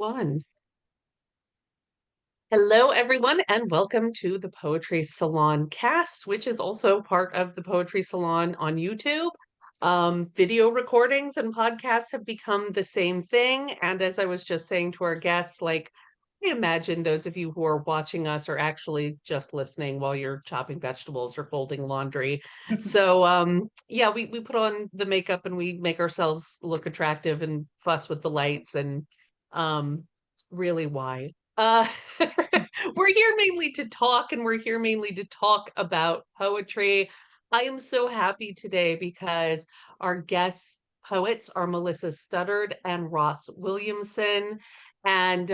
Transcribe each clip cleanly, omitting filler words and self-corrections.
One. Hello, everyone, and welcome to the Poetry Salon cast, which is also part of the Poetry Salon on YouTube. Video recordings and podcasts have become the same thing. And as I was just saying to our guests, I imagine those of you who are watching us are actually just listening while you're chopping vegetables or folding laundry. So, yeah, we put on the makeup and we make ourselves look attractive and fuss with the lights and really why? Uh, we're here mainly to talk, and we're here mainly to talk about poetry. I am so happy today because our guest poets are Melissa Studdard and Ross Williamson. And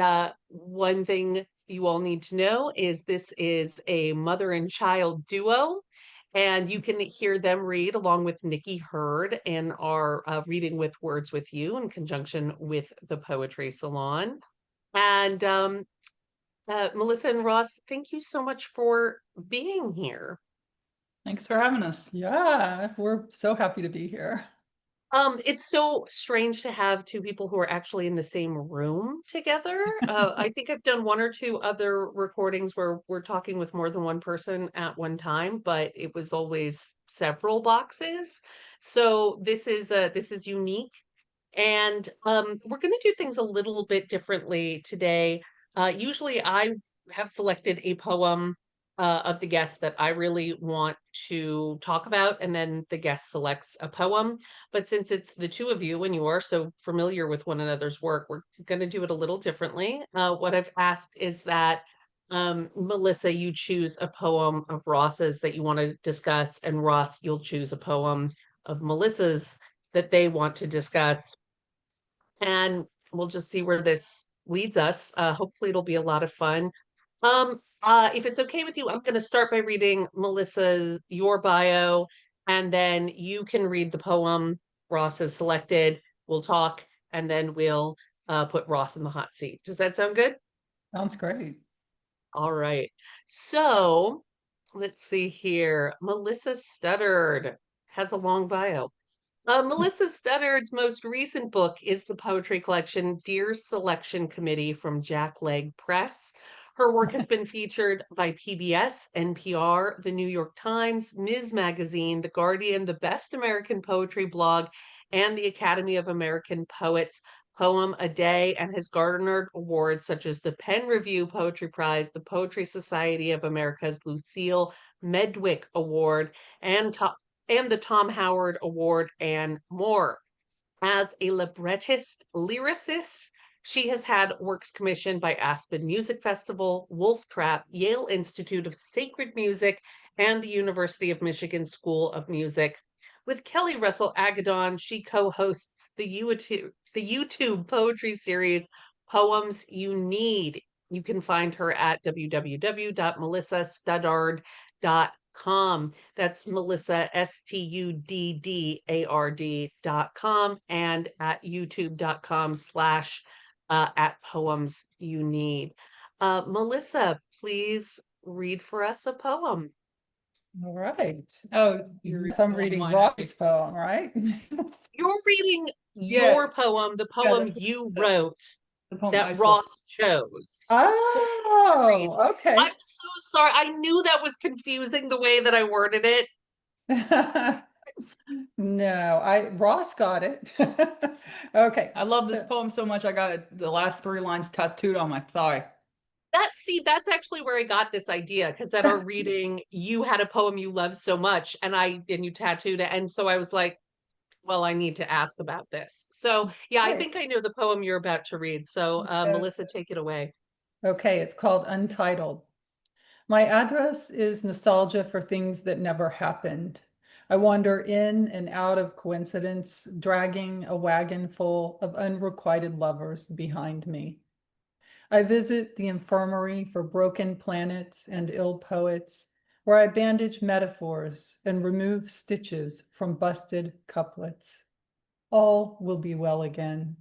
one thing you all need to know is this is a mother and child duo. And you can hear them read along with Nikki Hurd in our Reading with Words with You in conjunction with the Poetry Salon. And Melissa and Ross, thank you so much for being here. Thanks for having us. Yeah, we're so happy to be here. It's so strange to have two people who are actually in the same room together. I think I've done one or two other recordings where we're talking with more than one person at one time, but it was always several boxes. So this is unique. And we're going to do things a little bit differently today. Usually I have selected a poem of the guest that I really want to talk about, and then the guest selects a poem. But since it's the two of you and you are so familiar with one another's work, we're going to do it a little differently. What I've asked is that Melissa, you choose a poem of Ross's that you want to discuss, and Ross, you'll choose a poem of Melissa's that they want to discuss. And we'll just see where this leads us. Hopefully it'll be a lot of fun. If it's okay with you, I'm going to start by reading Melissa's your bio, and then you can read the poem Ross has selected. We'll talk, and then we'll put Ross in the hot seat. Does that sound good? Sounds great. All right. So let's see here. Melissa Studdard has a long bio. Melissa Studdard's most recent book is the poetry collection Dear Selection Committee from Jackleg Press. Her work has been featured by PBS, NPR, The New York Times, Ms. Magazine, The Guardian, the Best American Poetry Blog, and the Academy of American Poets Poem a Day, and has garnered awards such as the Penn Review Poetry Prize, the Poetry Society of America's Lucille Medwick Award, and the Tom Howard Award, and more. As a librettist lyricist, she has had works commissioned by Aspen Music Festival, Wolf Trap, Yale Institute of Sacred Music, and the University of Michigan School of Music. With Kelly Russell Agadon, she co-hosts the YouTube poetry series Poems You Need. You can find her at www.melissastuddard.com. That's Melissa, STUDDARD.com, and at youtube.com/ at Poems You Need. Melissa, please read for us a poem. All right. Oh, So I'm reading Ross's poem, right? You're reading Yeah. your poem, the poem that's what you it said. wrote The poem I that saw. Ross chose. Oh, okay. I'm so sorry. I knew that was confusing the way that I worded it. No, Ross got it. Okay. I love this poem so much. I got the last 3 lines tattooed on my thigh. That's actually where I got this idea, because at our reading, you had a poem you loved so much, and you tattooed it. And so I was like, well, I need to ask about this. So yeah, I think I know the poem you're about to read. So Melissa, take it away. Okay, it's called Untitled. My address is nostalgia for things that never happened. I wander in and out of coincidence, dragging a wagon full of unrequited lovers behind me. I visit the infirmary for broken planets and ill poets, where I bandage metaphors and remove stitches from busted couplets. All will be well again.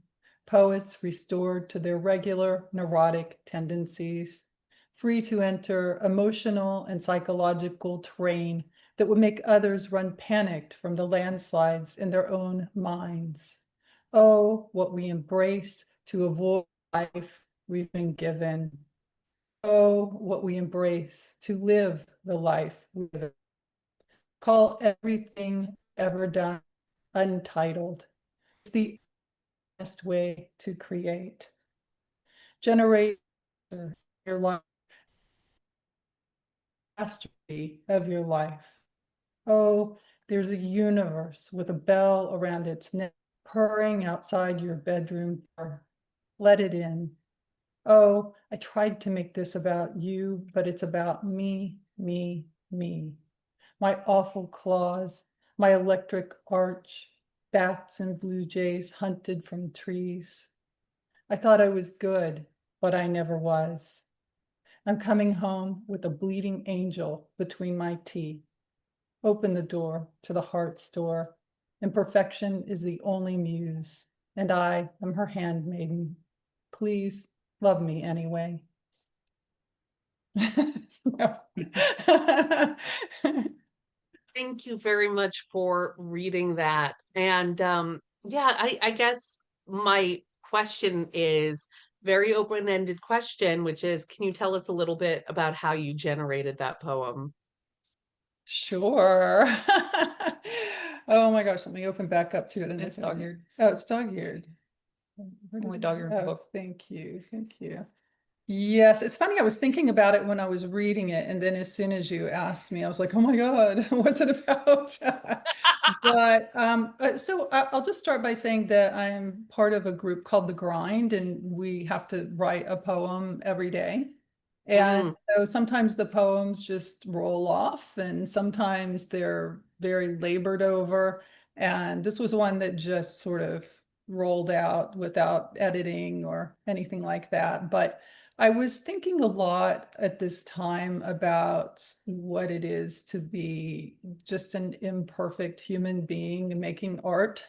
Poets restored to their regular neurotic tendencies, free to enter emotional and psychological terrain that would make others run panicked from the landslides in their own minds. Oh, what we embrace to avoid life we've been given. Oh, what we embrace to live the life we live. Call everything ever done untitled. It's the best way to create. Generate your life, mastery of your life. Oh, there's a universe with a bell around its neck, purring outside your bedroom door. Let it in. Oh, I tried to make this about you, but it's about me, me, me. My awful claws, my electric arch, bats and blue jays hunted from trees. I thought I was good, but I never was. I'm coming home with a bleeding angel between my teeth. Open the door to the heart store. Imperfection is the only muse, and I am her handmaiden. Please love me anyway. Thank you very much for reading that. And yeah, I guess my question is very open-ended question, which is, can you tell us a little bit about how you generated that poem? Sure. Oh my gosh, let me open back up to it. And It's dog-eared. Oh, it's dog-eared. Only dog-eared in the book. Thank you. Thank you. Yes, it's funny. I was thinking about it when I was reading it, and then as soon as you asked me, I was like, "Oh my God, what's it about?" I'll just start by saying that I'm part of a group called The Grind, and we have to write a poem every day. And so sometimes the poems just roll off, and sometimes they're very labored over. And this was one that just sort of rolled out without editing or anything like that. But I was thinking a lot at this time about what it is to be just an imperfect human being making art.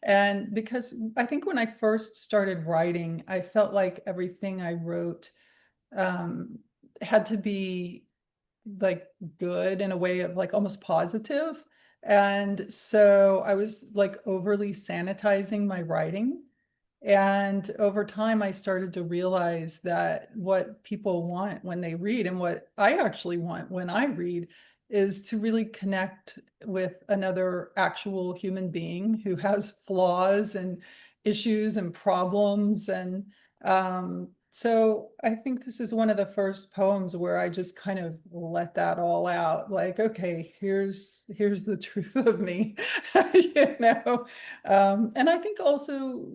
And because I think when I first started writing, I felt like everything I wrote um, had to be like good in a way of like almost positive. And so I was like overly sanitizing my writing. And over time, I started to realize that what people want when they read and what I actually want when I read is to really connect with another actual human being who has flaws and issues and problems. And so I think this is one of the first poems where I just kind of let that all out. Like, okay, here's the truth of me, you know. And I think also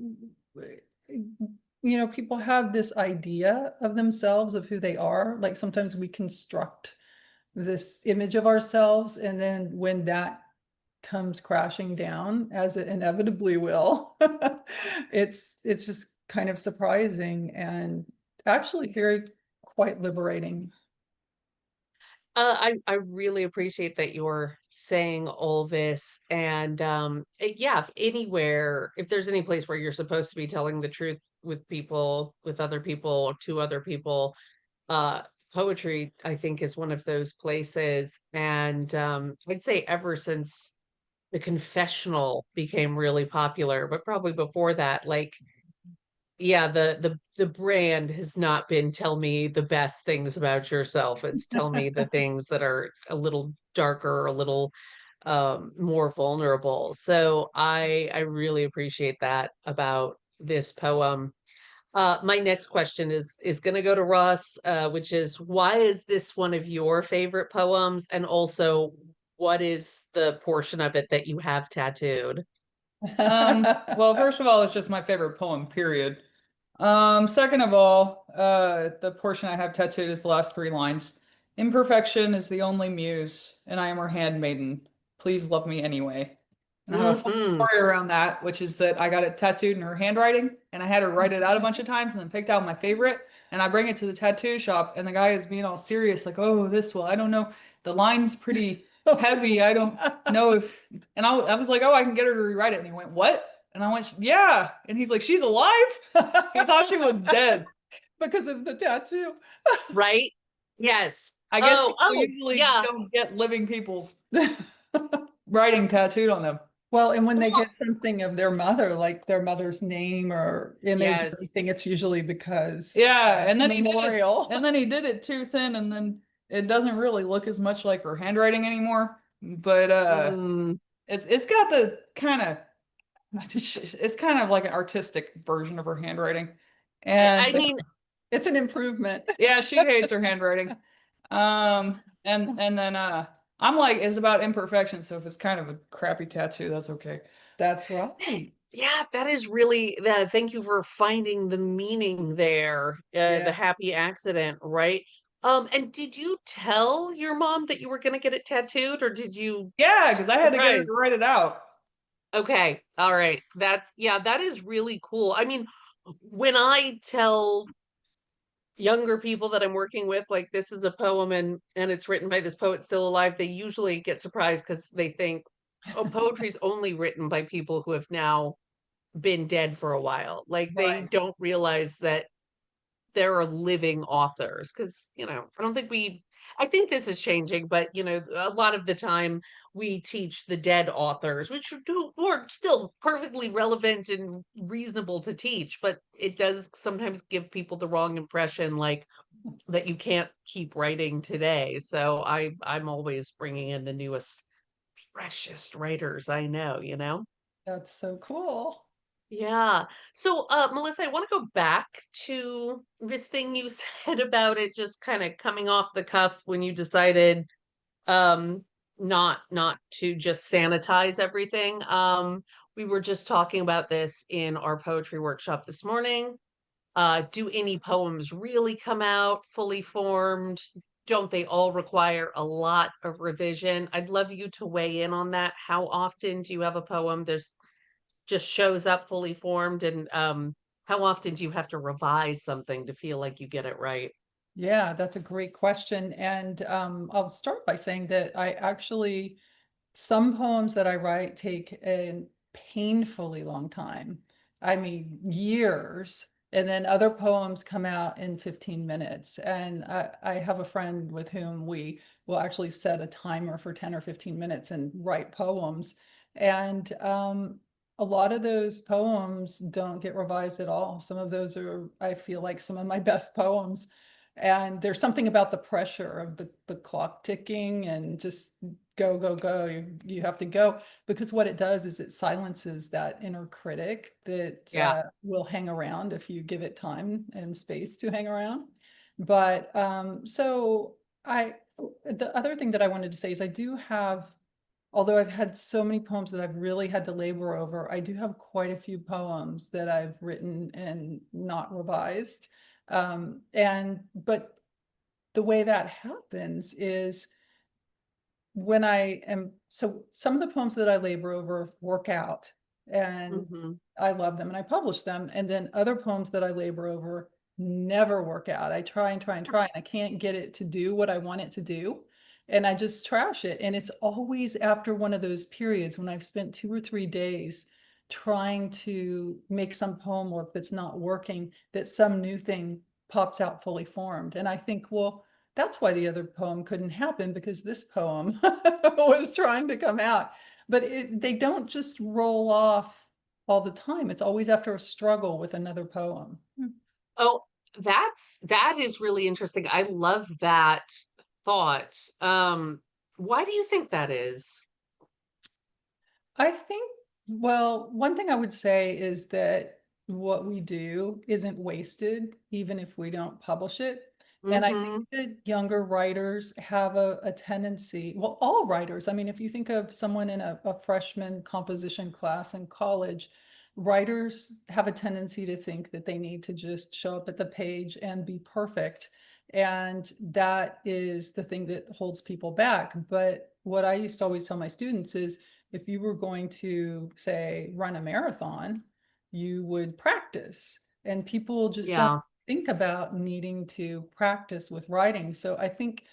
people have this idea of themselves, of who they are. Like sometimes we construct this image of ourselves, and then when that comes crashing down, as it inevitably will, it's just kind of surprising and actually very quite liberating. I really appreciate that you're saying all this. And yeah, if there's any place where you're supposed to be telling the truth with people, with other people, to other people, uh, poetry, I think, is one of those places. And I'd say ever since the confessional became really popular, but probably before that, like, yeah, the brand has not been tell me the best things about yourself. It's tell me the things that are a little darker, a little more vulnerable. So I really appreciate that about this poem. My next question is going to go to Russ, which is, why is this one of your favorite poems? And also, what is the portion of it that you have tattooed? Well, first of all, it's just my favorite poem, period. Second of all, the portion I have tattooed is the last three lines. Imperfection is the only muse, and I am her handmaiden. Please love me anyway. And I have a fun Hmm. story around that, which is that I got it tattooed in her handwriting, and I had her write it out a bunch of times and then picked out my favorite. And I bring it to the tattoo shop, and the guy is being all serious, like, "Oh, this will, I don't know. The line's pretty heavy. I don't know if," and I was like, "Oh, I can get her to rewrite it." And he went, "What?" And I went, "Yeah." And he's like, "She's alive?" He thought she was dead. Because of the tattoo. Right? Yes. I guess Oh, people oh, usually yeah. don't get living people's writing tattooed on them. Well, and when they get something of their mother, like their mother's name or image or Yes. anything, it's usually because Yeah, and it's then he did it, memorial. and then he did it too thin, and then it doesn't really look as much like her handwriting anymore. But Mm, it's got the kind of it's kind of like an artistic version of her handwriting. I And mean, It's an improvement. yeah, she hates her handwriting. And then I'm like, it's about imperfection, so if it's kind of a crappy tattoo, that's okay. That's right. yeah, that is really thank you for finding the meaning there, Yeah. the happy accident, right? And did you tell your mom that you were gonna get it tattooed, or did you Yeah, because I had to get her to surprise? write it out. Okay, all right. That's yeah, that is really cool. I mean, when I tell younger people that I'm working with, like this is a poem and it's written by this poet still alive, they usually get surprised because they think, oh, poetry's only written by people who have now been dead for a while. Like they Right. don't realize that there are living authors because I don't think I think this is changing, but a lot of the time we teach the dead authors, which are still perfectly relevant and reasonable to teach, but it does sometimes give people the wrong impression, like that you can't keep writing today. So I'm always bringing in the newest, freshest writers I know. That's so cool. Yeah. So, Melissa, I want to go back to this thing you said about it just kind of coming off the cuff when you decided um not to just sanitize everything. We were just talking about this in our poetry workshop this morning. Do any poems really come out fully formed? Don't they all require a lot of revision? I'd love you to weigh in on that. How often do you have a poem there's just shows up fully formed, and how often do you have to revise something to feel like you get it right? Yeah, that's a great question. And I'll start by saying that some poems that I write take a painfully long time. I mean, years. And then other poems come out in 15 minutes. And I have a friend with whom we will actually set a timer for 10 or 15 minutes and write poems. And a lot of those poems don't get revised at all. Some of those are, I feel like, some of my best poems. And there's something about the pressure of the clock ticking and just go, go, go. You have to go, because what it does is it silences that inner critic that Yeah. will hang around if you give it time and space to hang around. But the other thing that I wanted to say is I do have, although I've had so many poems that I've really had to labor over, I do have quite a few poems that I've written and not revised. But the way that happens is so some of the poems that I labor over work out and Hmm. I love them and I publish them. And then other poems that I labor over never work out. I try and try and try and I can't get it to do what I want it to do. And I just trash it. And it's always after one of those periods when I've spent 2 or 3 days trying to make some poem work that's not working, that some new thing pops out fully formed. And I think, well, that's why the other poem couldn't happen, because this poem was trying to come out. But they don't just roll off all the time. It's always after a struggle with another poem. Oh, that is really interesting. I love that thought. Why do you think that is? I think, well, one thing I would say is that what we do isn't wasted, even if we don't publish it. And I think Hmm. that younger writers have a tendency, well, all writers, I mean, if you think of someone in a freshman composition class in college, writers have a tendency to think that they need to just show up at the page and be perfect. And that is the thing that holds people back. But what I used to always tell my students is, if you were going to, say, run a marathon, you would practice. And people just don't Yeah. think about needing to practice with writing. So I think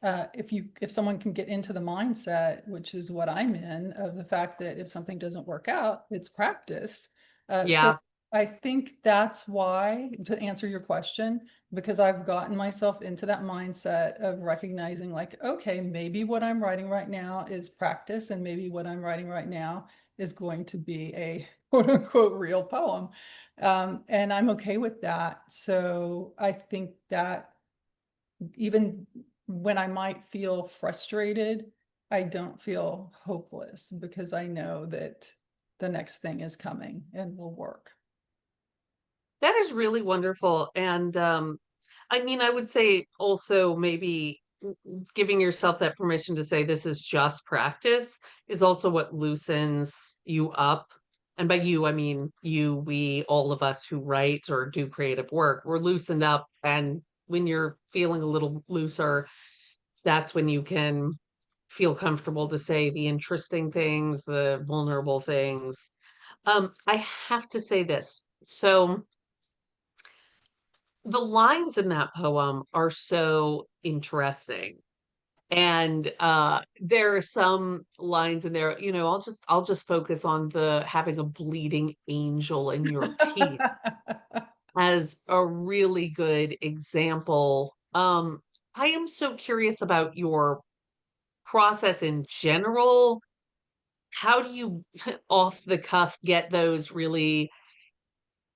if someone can get into the mindset, which is what I'm in, of the fact that if something doesn't work out, it's practice. So Yeah. I think that's why, to answer your question, because I've gotten myself into that mindset of recognizing, like, okay, maybe what I'm writing right now is practice, and maybe what I'm writing right now is going to be a quote unquote real poem. And I'm okay with that. So I think that even when I might feel frustrated, I don't feel hopeless because I know that the next thing is coming and will work. That is really wonderful. And I mean, I would say also maybe giving yourself that permission to say this is just practice is also what loosens you up. And by you, I mean you, we, all of us who write or do creative work, we're loosened up. And when you're feeling a little looser, that's when you can feel comfortable to say the interesting things, the vulnerable things. I have to say this. So the lines in that poem are so interesting. And there are some lines in there, you know, I'll just focus on the having a bleeding angel in your teeth as a really good example. I am so curious about your process in general. How do you off the cuff get those really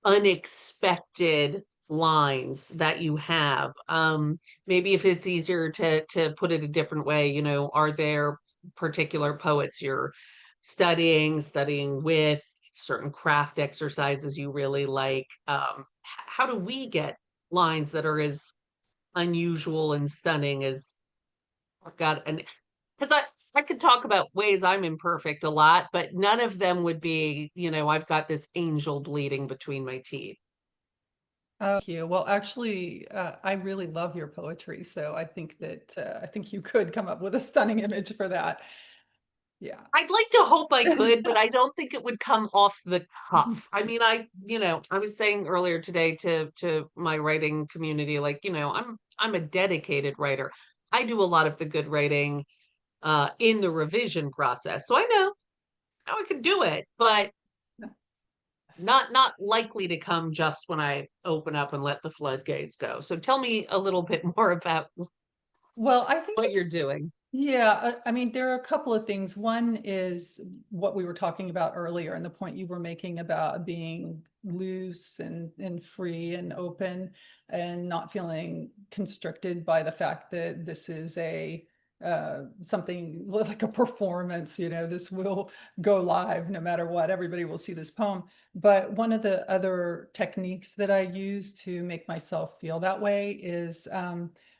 unexpected lines that you have? Maybe if it's easier to put it a different way, you know, are there particular poets you're studying with, certain craft exercises you really like? How do we get lines that are as unusual and stunning as I've got? And because I could talk about ways I'm imperfect a lot, but none of them would be, you know, I've got this angel bleeding between my teeth. Thank you. Well, actually, I really love your poetry, so I think you could come up with a stunning image for that. Yeah. I'd like to hope I could, but I don't think it would come off the cuff. I mean, you know, I was saying earlier today to my writing community, like, you know, I'm a dedicated writer. I do a lot of the good writing in the revision process. So I know how I could do it, but not likely to come just when I open up and let the floodgates go. So tell me a little bit more about Well, I think what you're it's doing. yeah, I mean, there are a couple of things. One is what we were talking about earlier and the point you were making about being loose and free and open and not feeling constricted by the fact that this is a something like a performance, you know, this will go live no matter what, everybody will see this poem. But one of the other techniques that I use to make myself feel that way is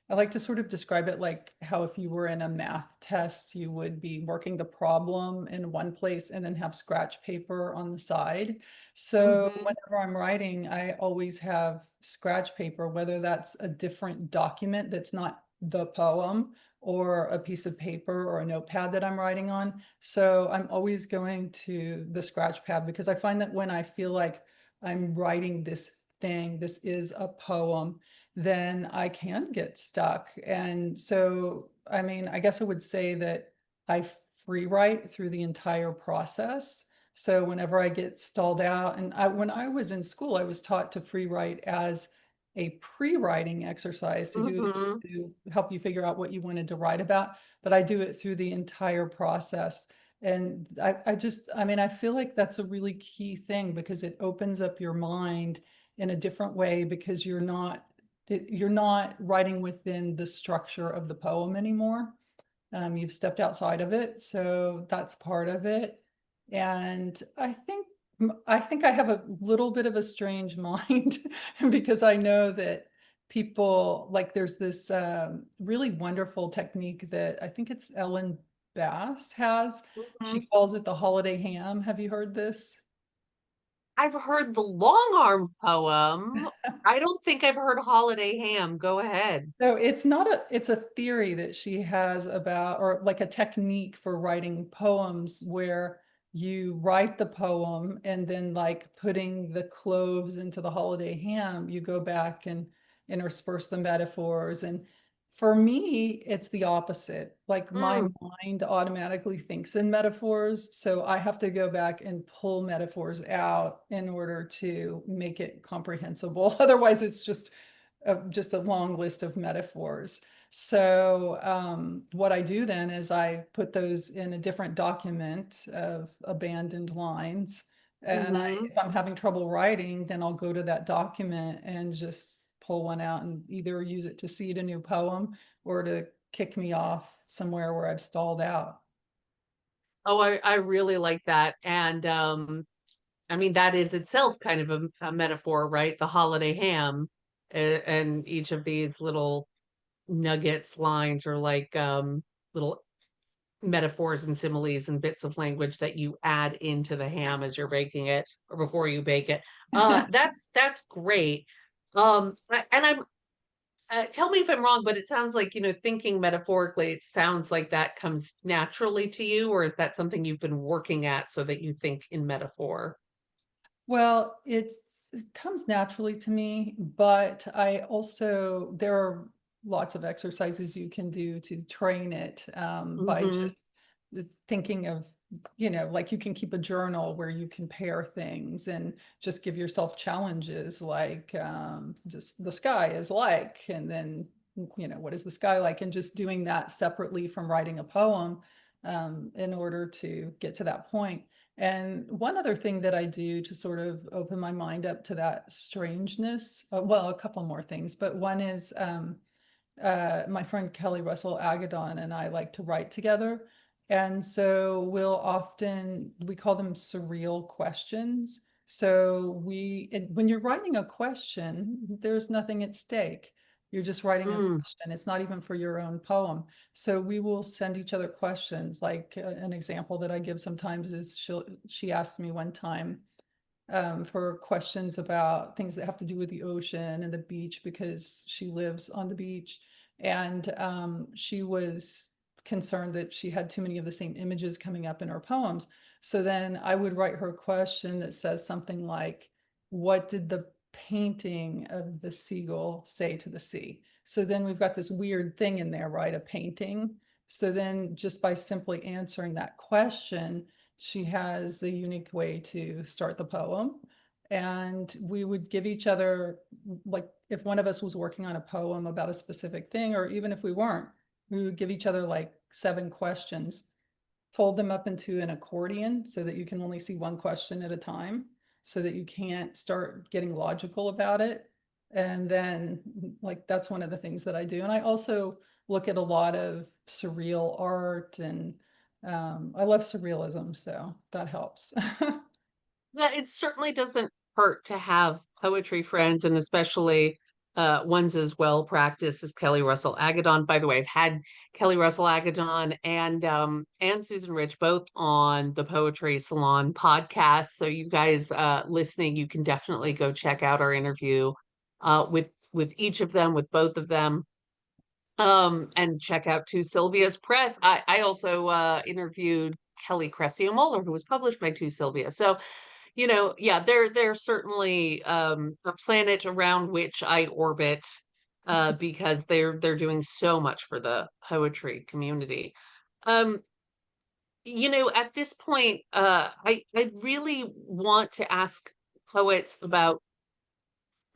I like to sort of describe it like how if you were in a math test, you would be working the problem in one place and then have scratch paper on the side. So Mhm. whenever I'm writing, I always have scratch paper, whether that's a different document that's not the poem or a piece of paper or a notepad that I'm writing on. So I'm always going to the scratch pad because I find that when I feel like I'm writing this thing, this is a poem, then I can get stuck. And so, I mean, I guess I would say that I free write through the entire process. So whenever I get stalled out, and when I was in school, I was taught to free write as a pre-writing exercise to do Mhm. to help you figure out what you wanted to write about. But I do it through the entire process. And I mean, I feel like that's a really key thing because it opens up your mind in a different way because you're not writing within the structure of the poem anymore. You've stepped outside of it, so that's part of it. And I think I have a little bit of a strange mind because I know that people like there's this really wonderful technique that I think it's Ellen Bass has. She Mhm. calls it the holiday ham. Have you heard this? I've heard the long arm poem. I don't think I've heard Holiday Ham. Go ahead. No, it's not it's a theory that she has about, or like a technique for writing poems where you write the poem and then like putting the cloves into the holiday ham, you go back and intersperse the metaphors. And for me, it's the opposite. Like my Mm. mind automatically thinks in metaphors, so I have to go back and pull metaphors out in order to make it comprehensible. Otherwise, it's just just a long list of metaphors. So what I do then is I put those in a different document of abandoned lines. And Hmm. if I'm having trouble writing, then I'll go to that document and just pull one out and either use it to seed a new poem or to kick me off somewhere where I've stalled out. Oh, I really like that. And I mean, that is itself kind of a metaphor, right? The holiday ham, and each of these little nuggets, lines, or like little metaphors and similes and bits of language that you add into the ham as you're baking it or before you bake it. That's great. And I'm tell me if I'm wrong, but it sounds like, thinking metaphorically, it sounds like that comes naturally to you, or is that something you've been working at so that you think in metaphor? Well, it comes naturally to me, but I also, there are lots of exercises you can do to train it by Hmm. just thinking of, like you can keep a journal where you compare things and just give yourself challenges like just the sky is like, and then, what is the sky like? And just doing that separately from writing a poem in order to get to that point. And one other thing that I do to sort of open my mind up to that strangeness, well, a couple more things, but one is my friend Kelly Russell Agadon and I like to write together. And so we call them surreal questions. So when you're writing a question, there's nothing at stake. You're just writing a Mm. question. It's not even for your own poem. So we will send each other questions. Like an example that I give sometimes is she asked me one time for questions about things that have to do with the ocean and the beach because she lives on the beach. And she was concerned that she had too many of the same images coming up in her poems. So then I would write her a question that says something like, what did the painting of the seagull say to the sea? So then we've got this weird thing in there, right? A painting. So then just by simply answering that question, she has a unique way to start the poem. And we would give each other, like, if one of us was working on a poem about a specific thing, or even if we weren't, we would give each other like 7 questions, fold them up into an accordion so that you can only see one question at a time, so that you can't start getting logical about it. And then, like, that's one of the things that I do. And I also look at a lot of surreal art and I love surrealism, so that helps. Yeah, it certainly doesn't hurt to have poetry friends, and especially ones as well practiced as Kelly Russell Agadon. By the way, I've had Kelly Russell Agadon and Susan Rich both on the Poetry Salon podcast. So you guys listening, you can definitely go check out our interview with each of them, with both of them. And check out Two Sylvia's Press. I also interviewed Kelly Cressio Moeller, who was published by Two Sylvia. So, yeah, they're certainly a planet around which I orbit because they're doing so much for the poetry community. Um, at this point, I really want to ask poets about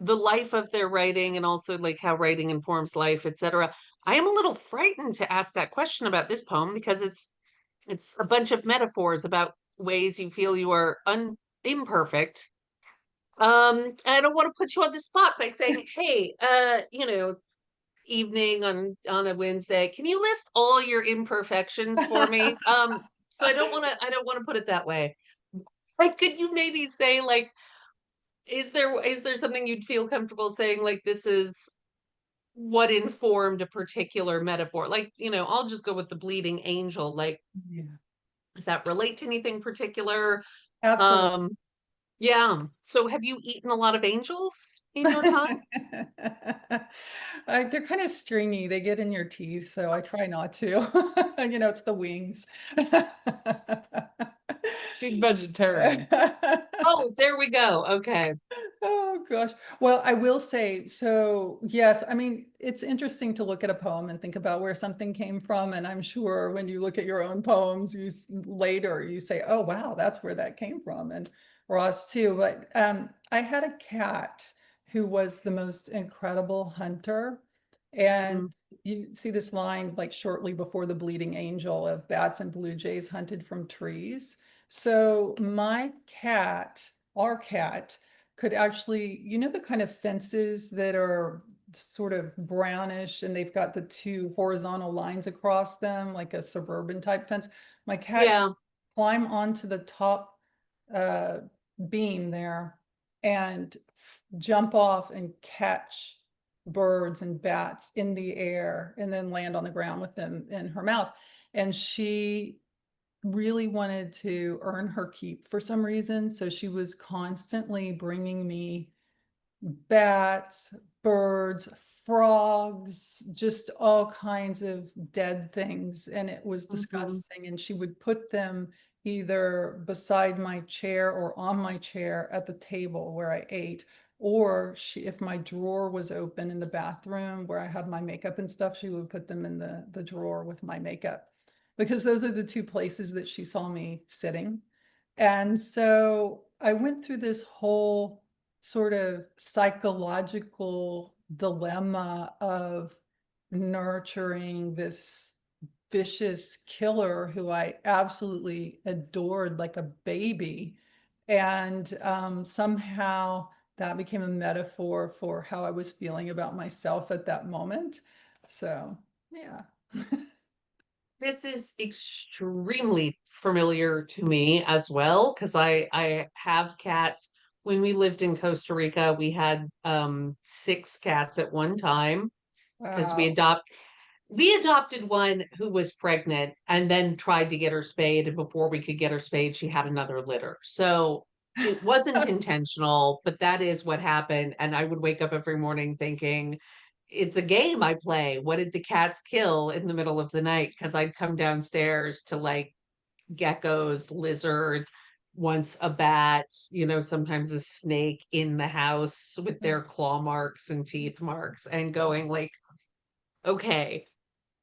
the life of their writing and also like how writing informs life, etc. I am a little frightened to ask that question about this poem because it's a bunch of metaphors about ways you feel you are imperfect. I don't want to put you on the spot by saying, "Hey, evening on a Wednesday, can you list all your imperfections for me?" So I don't want to put it that way. Like, could you maybe say like, is there something you'd feel comfortable saying like this is what informed a particular metaphor? Like, I'll just go with the bleeding angel. Like, Yeah, does that relate to anything particular? absolutely. Um, yeah. So have you eaten a lot of angels in your time? They're kind of stringy. They get in your teeth, so I try not to. It's the wings. She's vegetarian. Oh, there we go. Okay. Oh gosh. Well, I will say, so yes, I mean, it's interesting to look at a poem and think about where something came from. And I'm sure when you look at your own poems, later you say, oh wow, that's where that came from. And Ross too. But I had a cat who was the most incredible hunter. And Mhm. you see this line like shortly before the bleeding angel of bats and blue jays hunted from trees. So my cat, our cat, could actually, you know, the kind of fences that are sort of brownish and they've got the two horizontal lines across them, like a suburban type fence. My cat Yeah. climb onto the top uh, beam there and jump off and catch birds and bats in the air and then land on the ground with them in her mouth. And she really wanted to earn her keep for some reason. So she was constantly bringing me bats, birds, frogs, just all kinds of dead things. And it was Mhm. disgusting. And she would put them either beside my chair or on my chair at the table where I ate. Or she, if my drawer was open in the bathroom where I had my makeup and stuff, she would put them in the drawer with my makeup. Because those are the two places that she saw me sitting. And so I went through this whole sort of psychological dilemma of nurturing this vicious killer who I absolutely adored like a baby. And somehow that became a metaphor for how I was feeling about myself at that moment. So, yeah. This is extremely familiar to me as well, because I have cats. When we lived in Costa Rica, we had 6 cats at one time because Wow. we adopted one who was pregnant and then tried to get her spayed, and before we could get her spayed, she had another litter. So it wasn't intentional, but that is what happened. And I would wake up every morning thinking, it's a game I play. What did the cats kill in the middle of the night? Because I'd come downstairs to like geckos, lizards, once a bat, sometimes a snake in the house with their claw marks and teeth marks, and going like, okay,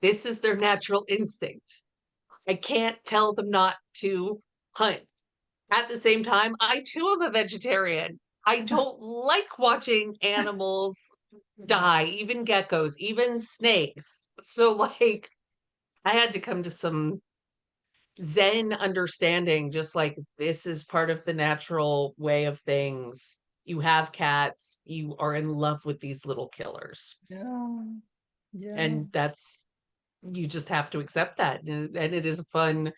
this is their natural instinct. I can't tell them not to hunt. At the same time, I too am a vegetarian. I don't like watching animals die, even geckos, even snakes. So, like, I had to come to some Zen understanding, just like this is part of the natural way of things. You have cats, you are in love with these little killers. Yeah. Yeah. And you just have to accept that. And it is a fun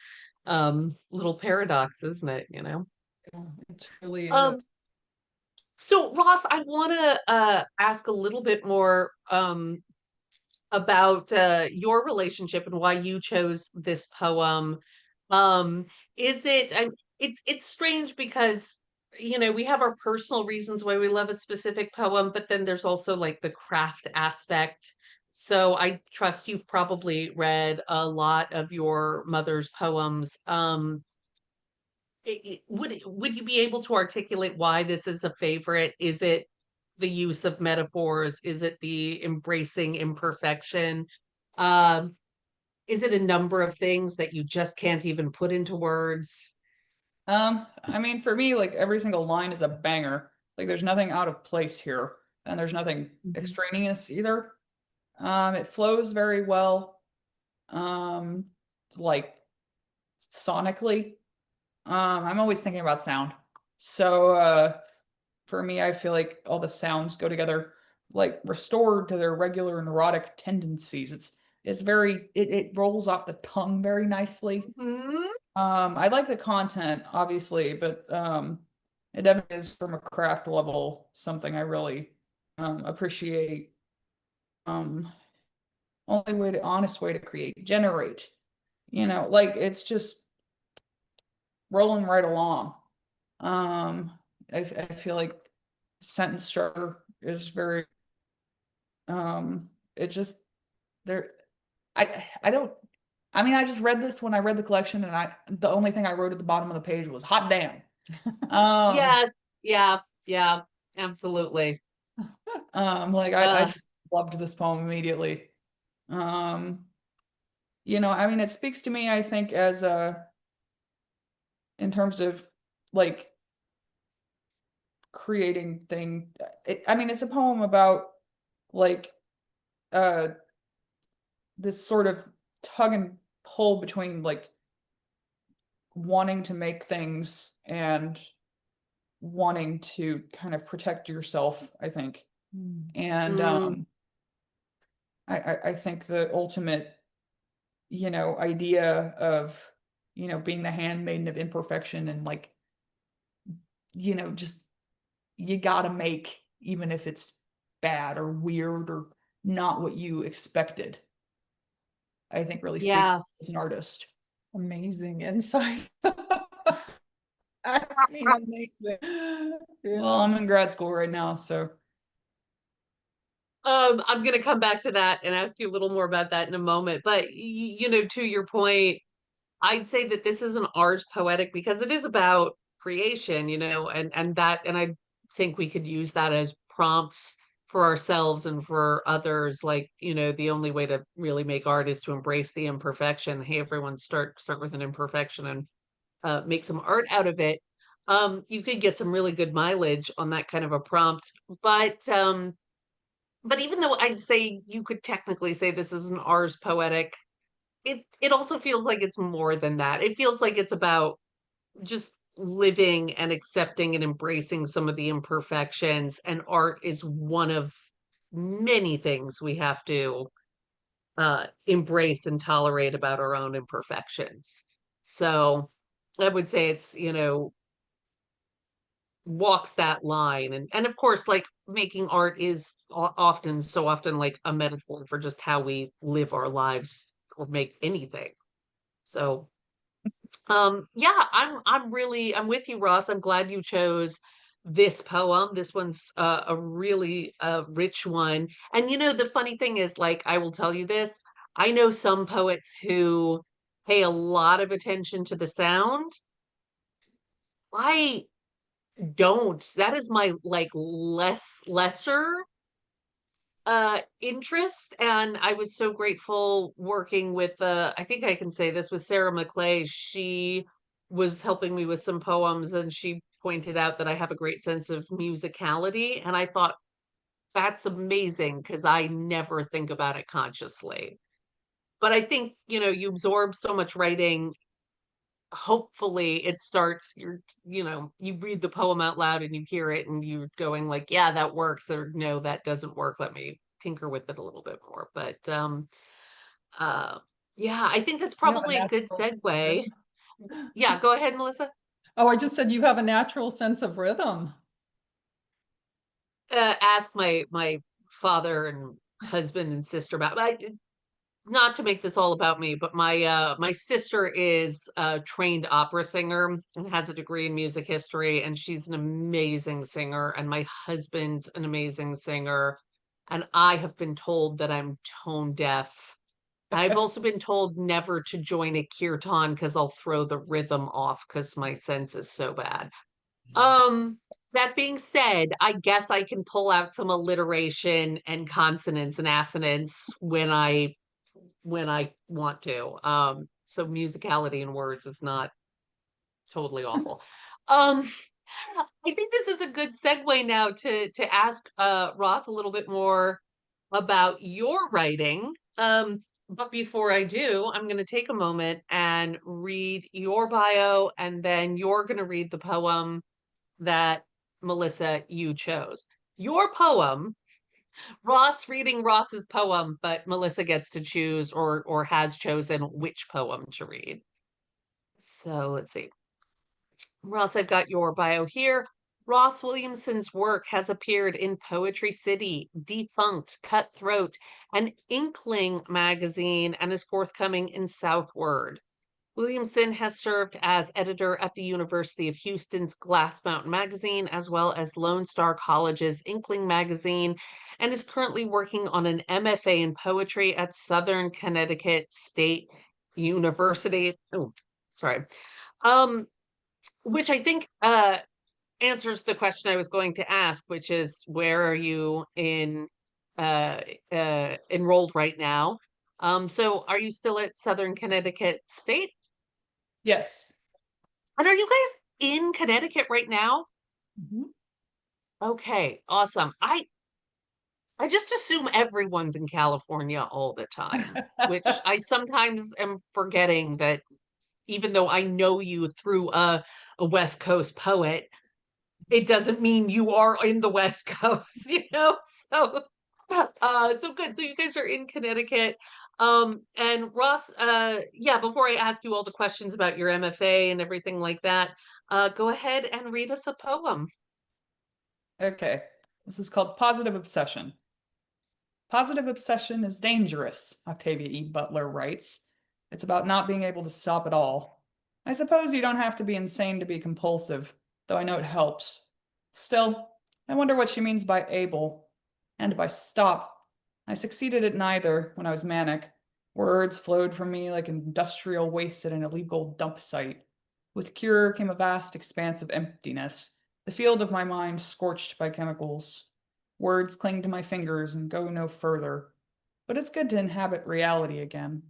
little paradox, isn't it? Yeah, it really is. Um, so Ross, I want to ask a little bit more about your relationship and why you chose this poem. Um, is it, it's strange because, we have our personal reasons why we love a specific poem, but then there's also like the craft aspect. So I trust you've probably read a lot of your mother's poems. Would you be able to articulate why this is a favorite? Is it the use of metaphors? Is it the embracing imperfection? Um, is it a number of things that you just can't even put into words? I mean, for me, like every single line is a banger. Like there's nothing out of place here, and there's nothing Mhm. extraneous either. It flows very well. Um, like sonically. I'm always thinking about sound. So, for me, I feel like all the sounds go together, like restored to their regular neurotic tendencies. It's very it rolls off the tongue very nicely. Mhm. I like the content, obviously, but it definitely is from a craft level something I really appreciate. Um, only way to honest way to generate. Like it's just rolling right along. Um, I feel like sentence structure is very it just there I don't I mean I just read this when I read the collection and the only thing I wrote at the bottom of the page was hot damn. Um Yeah, yeah, yeah, absolutely. like I Uh, just loved this poem immediately. Um I mean it speaks to me I think as in terms of like creating thing. I mean, it's a poem about like uh this sort of tug and pull between like wanting to make things and wanting to kind of protect yourself, I think. And Mm, I think the ultimate, idea of, being the handmaiden of imperfection and like, just you gotta make, even if it's bad or weird or not what you expected, I think really speaks yeah. as an artist. Amazing insight. I mean, amazing. Well, Yeah. I'm in grad school right now, so I'm gonna come back to that and ask you a little more about that in a moment. But to your point, I'd say that this is an ars poetic because it is about creation, and I think we could use that as prompts for ourselves and for others. Like, the only way to really make art is to embrace the imperfection. Hey, everyone, start with an imperfection and make some art out of it. You could get some really good mileage on that kind of a prompt, but even though I'd say you could technically say this is an ars poetic, it also feels like it's more than that. It feels like it's about just living and accepting and embracing some of the imperfections, and art is one of many things we have to embrace and tolerate about our own imperfections. So I would say it's, walks that line, and of course, like, making art is often like a metaphor for just how we live our lives or make anything. So yeah, I'm with you, Ross. I'm glad you chose this poem. This one's a really rich one. And the funny thing is, like, I will tell you this, I know some poets who pay a lot of attention to the sound. I don't. That is my, like, lesser interest. And I was so grateful working with I think I can say this, with Sarah McClay. She was helping me with some poems, and she pointed out that I have a great sense of musicality, and I thought that's amazing because I never think about it consciously. But I think, you absorb so much writing. Hopefully it starts, you read the poem out loud and you hear it and you're going like, yeah, that works, or no, that doesn't work, let me tinker with it a little bit more. But uh yeah, I think that's You have a probably a good natural sense of segue. rhythm. Yeah, go ahead, Melissa. Oh, I just said you have a natural sense of rhythm. Ask my father and husband and sister about, not to make this all about me, but my sister is a trained opera singer and has a degree in music history, and she's an amazing singer, and my husband's an amazing singer, and I have been told that I'm tone deaf. I've also been told never to join a kirtan because I'll throw the rhythm off because my sense is so bad. That being said, I guess I can pull out some alliteration and consonants and assonance when I want to. So musicality in words is not totally awful. Um, I think this is a good segue now to ask Ross a little bit more about your writing. But before I do, I'm going to take a moment and read your bio, and then you're going to read the poem that, Melissa, you chose. Your poem, Ross reading Ross's poem, but Melissa gets to choose, or has chosen, which poem to read. So let's see. Ross, I've got your bio here. Ross Williamson's work has appeared in Poetry City, Defunct, Cutthroat, and Inkling magazine, and is forthcoming in Southward. Williamson has served as editor at the University of Houston's Glass Mountain magazine, as well as Lone Star College's Inkling magazine, and is currently working on an MFA in poetry at Southern Connecticut State University. Oh, sorry. Um, which I think answers the question I was going to ask, which is, where are you enrolled right now? So are you still at Southern Connecticut State? yes. And are you guys in Connecticut right now? Mhm. Okay, awesome. I just assume everyone's in California all the time, which I sometimes am forgetting that even though I know you through a West Coast poet, it doesn't mean you are in the West Coast, you know? So so good. So you guys are in Connecticut. And Ross, yeah, before I ask you all the questions about your MFA and everything like that, go ahead and read us a poem. Okay, this is called Positive Obsession. Positive obsession is dangerous, Octavia E. Butler writes. It's about not being able to stop at all. I suppose you don't have to be insane to be compulsive, though I know it helps. Still, I wonder what she means by able and by stop. I succeeded at neither when I was manic. Words flowed from me like industrial waste at an illegal dump site. With cure came a vast expanse of emptiness, the field of my mind scorched by chemicals. Words cling to my fingers and go no further. But it's good to inhabit reality again.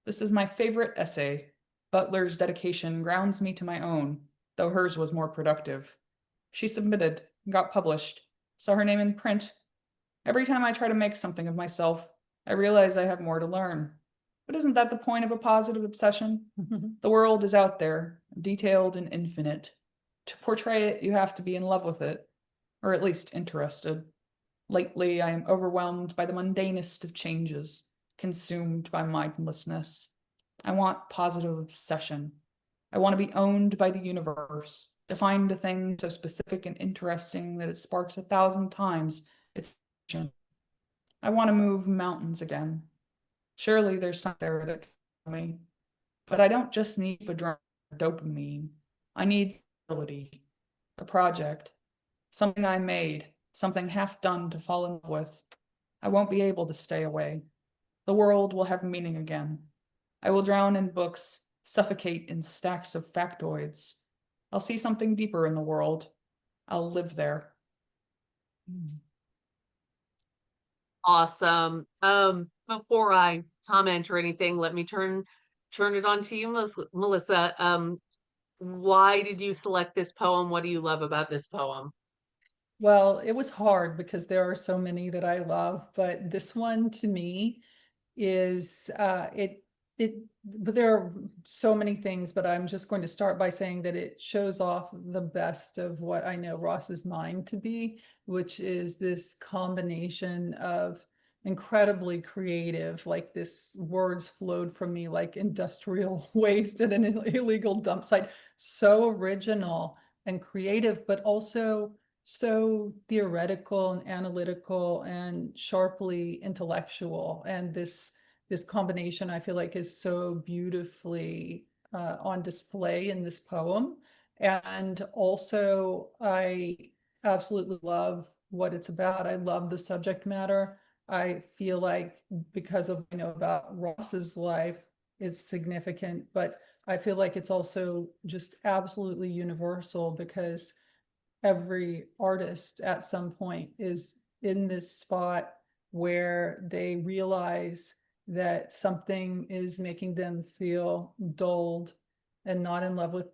This is my favorite essay. Butler's dedication grounds me to my own, though hers was more productive. She submitted, got published, saw her name in print. Every time I try to make something of myself, I realize I have more to learn. But isn't that the point of a positive obsession? The world is out there, detailed and infinite. To portray it, you have to be in love with it, or at least interested. Lately, I am overwhelmed by the mundanest of changes, consumed by mindlessness. I want positive obsession. I want to be owned by the universe, to find a thing so specific and interesting that it sparks 1,000 times its attention. I want to move mountains again. Surely there's something there that can help me. But I don't just need dopamine. I need stability, a project, something I made, something half done to fall in love with. I won't be able to stay away. The world will have meaning again. I will drown in books, suffocate in stacks of factoids. I'll see something deeper in the world. I'll live there. Awesome. Before I comment or anything, let me turn it on to you, Melissa. Why did you select this poem? What do you love about this poem? Well, it was hard because there are so many that I love, but this one to me is but there are so many things, but I'm just going to start by saying that it shows off the best of what I know Ross's mind to be, which is this combination of incredibly creative, like this words flowed from me like industrial waste at an illegal dump site, so original and creative, but also so theoretical and analytical and sharply intellectual. And this combination I feel like is so beautifully on display in this poem. And also I absolutely love what it's about. I love the subject matter. I feel like because of I know about Ross's life, it's significant, but I feel like it's also just absolutely universal because every artist at some point is in this spot where they realize that something is making them feel dulled and not in love with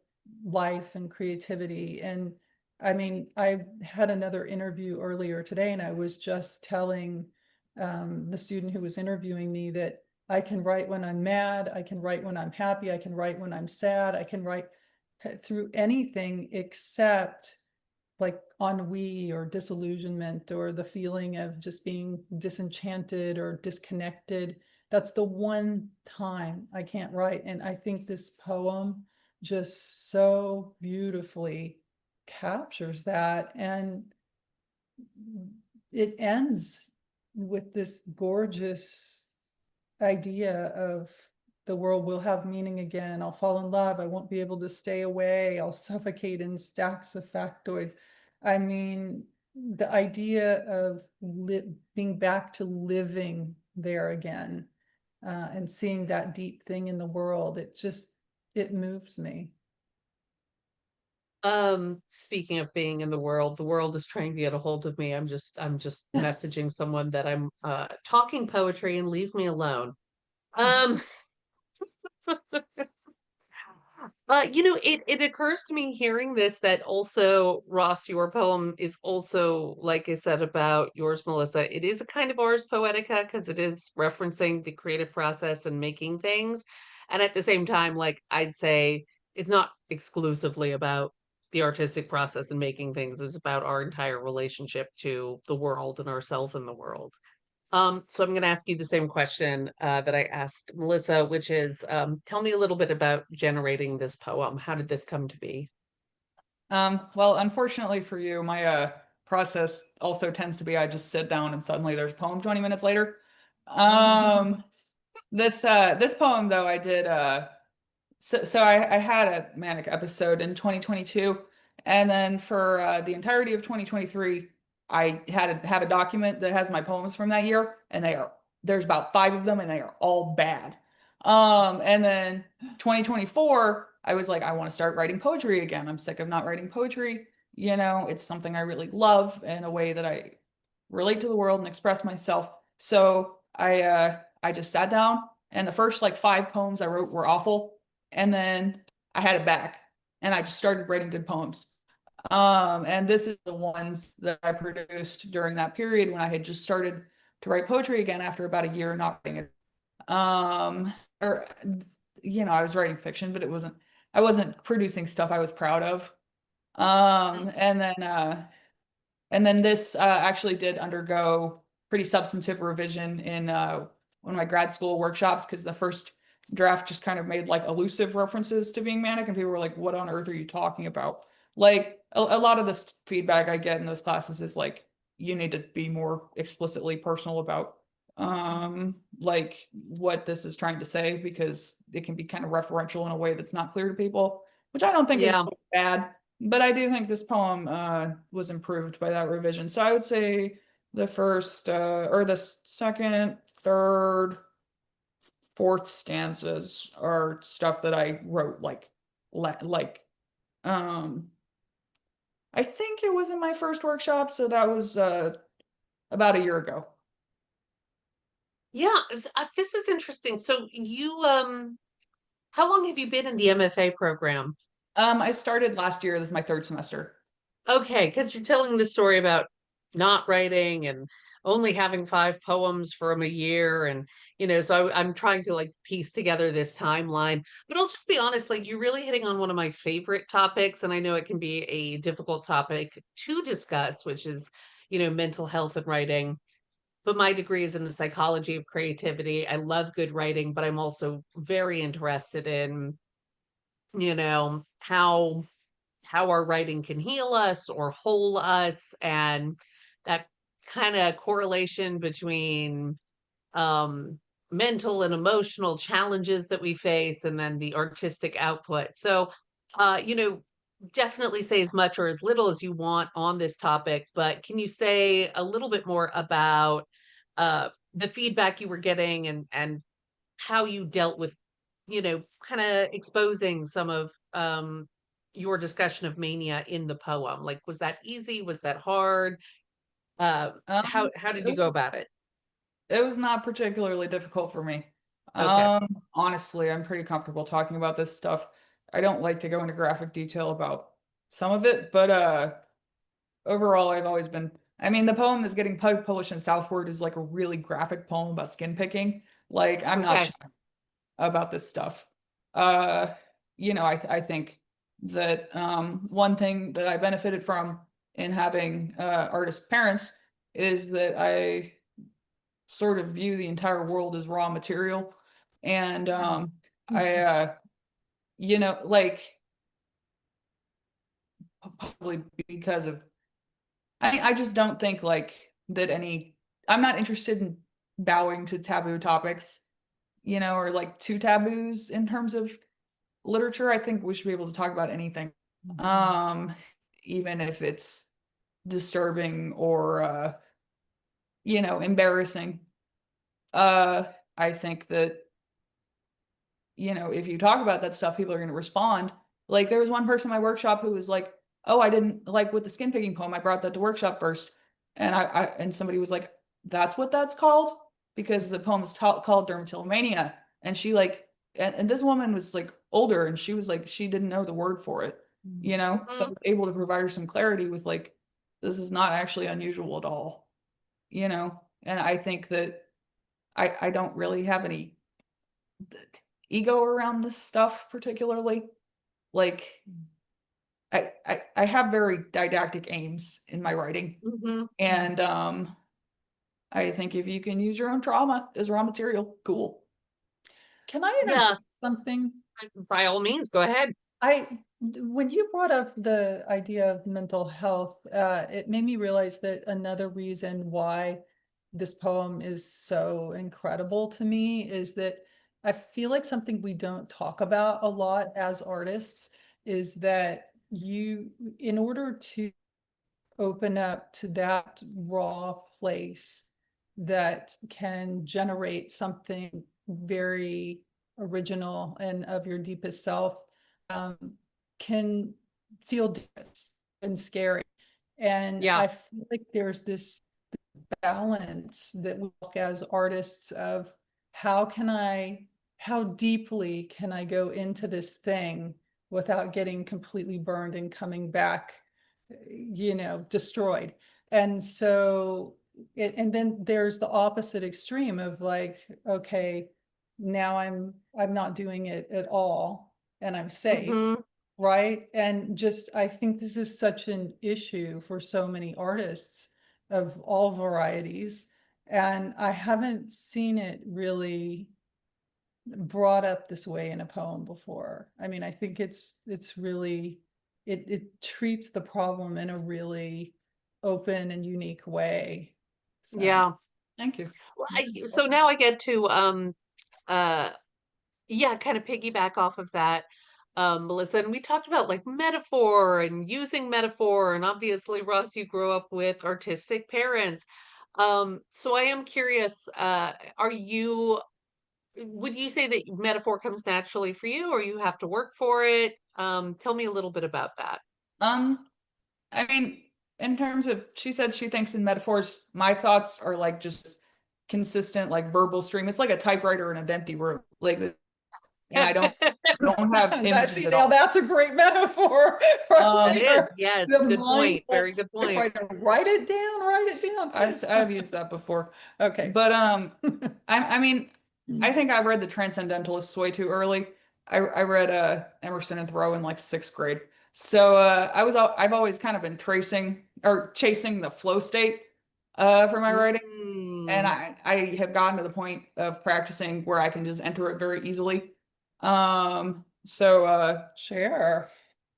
life and creativity. And I mean, I had another interview earlier today, and I was just telling the student who was interviewing me that I can write when I'm mad, I can write when I'm happy, I can write when I'm sad, I can write through anything except like ennui or disillusionment or the feeling of just being disenchanted or disconnected. That's the one time I can't write. And I think this poem just so beautifully captures that. And it ends with this gorgeous idea of the world will have meaning again. I'll fall in love. I won't be able to stay away. I'll suffocate in stacks of factoids. I mean, the idea of being back to living there again and seeing that deep thing in the world, it moves me. Speaking of being in the world is trying to get a hold of me. I'm just messaging someone that I'm talking poetry and leave me alone. Um It occurs to me hearing this that also, Ross, your poem is also, like I said about yours, Melissa, it is a kind of ars poetica because it is referencing the creative process and making things. And at the same time, like I'd say it's not exclusively about the artistic process and making things, it's about our entire relationship to the world and ourselves in the world. So I'm going to ask you the same question that I asked Melissa, which is, tell me a little bit about generating this poem. How did this come to be? Well, unfortunately for you, my process also tends to be I just sit down and suddenly there's a poem 20 minutes later. Um, this poem though I did so I had a manic episode in 2022, and then for the entirety of 2023, I had to have a document that has my poems from that year, and there's about 5 of them, and they are all bad. And then 2024, I was like, I want to start writing poetry again. I'm sick of not writing poetry. You know, it's something I really love in a way that I relate to the world and express myself. So I just sat down, and the first like 5 poems I wrote were awful, and then I had it back, and I just started writing good poems. And this is the ones that I produced during that period when I had just started to write poetry again after about a year not writing it. Or I was writing fiction, but I wasn't producing stuff I was proud of. Um, and then uh and then this actually did undergo pretty substantive revision in one of my grad school workshops because the first draft just kind of made like elusive references to being manic, and people were like, "What on earth are you talking about?" Like a lot of this feedback I get in those classes is like, you need to be more explicitly personal about like what this is trying to say because it can be kind of referential in a way that's not clear to people, which I don't think is Yeah. bad. But I do think this poem was improved by that revision. So I would say the first or the second, third, fourth stanzas are stuff that I wrote like um I think it was in my first workshop, so that was about a year ago. Yeah, this is interesting. So how long have you been in the MFA program? I started last year. This is my 3rd semester. Okay, because you're telling the story about not writing and only having 5 poems from a year, and so I'm trying to like piece together this timeline. But I'll just be honest, like you're really hitting on one of my favorite topics, and I know it can be a difficult topic to discuss, which is, mental health and writing. But my degree is in the psychology of creativity. I love good writing, but I'm also very interested in, how our writing can heal us or whole us, and that kind of correlation between um mental and emotional challenges that we face and then the artistic output. So uh you know definitely say as much or as little as you want on this topic, but can you say a little bit more about the feedback you were getting and how you dealt with, kind of exposing some of your discussion of mania in the poem? Like, was that easy? Was that hard? How did you go about it? It was not particularly difficult for me. Okay. Honestly, I'm pretty comfortable talking about this stuff. I don't like to go into graphic detail about some of it, but overall, I've always been. I mean, the poem that's getting published in Southward is like a really graphic poem about skin picking. Like, I'm not Okay. shy about this stuff. I think that one thing that I benefited from in having artist parents is that I sort of view the entire world as raw material. And I, like probably because of, I just don't think like that I'm not interested in bowing to taboo topics, or like to taboos in terms of literature. I think we should be able to talk about anything, um, even if it's disturbing or, embarrassing. Uh, I think that if you talk about that stuff, people are going to respond. Like there was one person in my workshop who was like, "Oh, I didn't like with the skin picking poem. I brought that to workshop first," and and somebody was like, "That's what that's called," because the poem is called Dermatillomania, and she like, and this woman was like older, and she was like, she didn't know the word for it, you know? So I Mhm. was able to provide her some clarity with like, this is not actually unusual at all, you know? And I think that I don't really have any ego around this stuff particularly. Like I have very didactic aims in my writing. Mhm. And I think if you can use your own trauma as raw material, cool. Can I Yeah, interject something? by all means, go ahead. When you brought up the idea of mental health, it made me realize that another reason why this poem is so incredible to me is that I feel like something we don't talk about a lot as artists is that in order to open up to that raw place that can generate something very original and of your deepest self, um, can feel dense and scary. And Yeah. I feel like there's this balance that we look as artists of how can how deeply can I go into this thing without getting completely burned and coming back, destroyed. And so and then there's the opposite extreme of like, okay, now I'm not doing it at all and I'm safe. Mhm. Right. And just, I think this is such an issue for so many artists of all varieties. And I haven't seen it really brought up this way in a poem before. I mean, I think it's really, it treats the problem in a really open and unique way. So, Yeah. Thank you. Well, so now I get to uh yeah, kind of piggyback off of that, Melissa. And we talked about like metaphor and using metaphor, and obviously, Ross, you grew up with artistic parents. So I am curious, would you say that metaphor comes naturally for you, or you have to work for it? Tell me a little bit about that. Um, I mean, in terms of, she said she thinks in metaphors, my thoughts are like just consistent, like verbal stream. It's like a typewriter in an empty room. Like, and I don't have images at now all. that's a great metaphor right That there. is, yes, The good point. mindful Very good point. typewriter. Write it down, write it down. I've used that before. Okay. But I mean, I think I read The Transcendentalists way too early. I read Emerson and Thoreau in like sixth grade. So I've always kind of been tracing or chasing the flow state for my writing. And Mm, I have gotten to the point of practicing where I can just enter it very easily. So Share.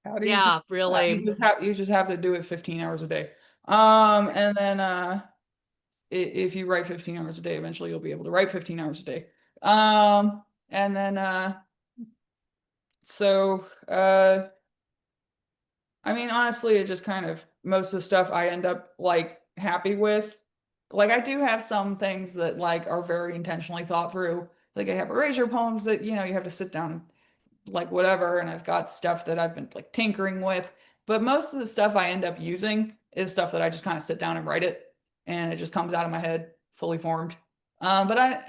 How do you do yeah, that? really. you just have to do it 15 hours a day. And then if you write 15 hours a day, eventually you'll be able to write 15 hours a day. And then so I mean, honestly, it just kind of, most of the stuff I end up like happy with. Like I do have some things that like are very intentionally thought through. Like I have erasure poems that, you know, you have to sit down and like whatever, and I've got stuff that I've been like tinkering with. But most of the stuff I end up using is stuff that I just kind of sit down and write it, and it just comes out of my head fully formed. But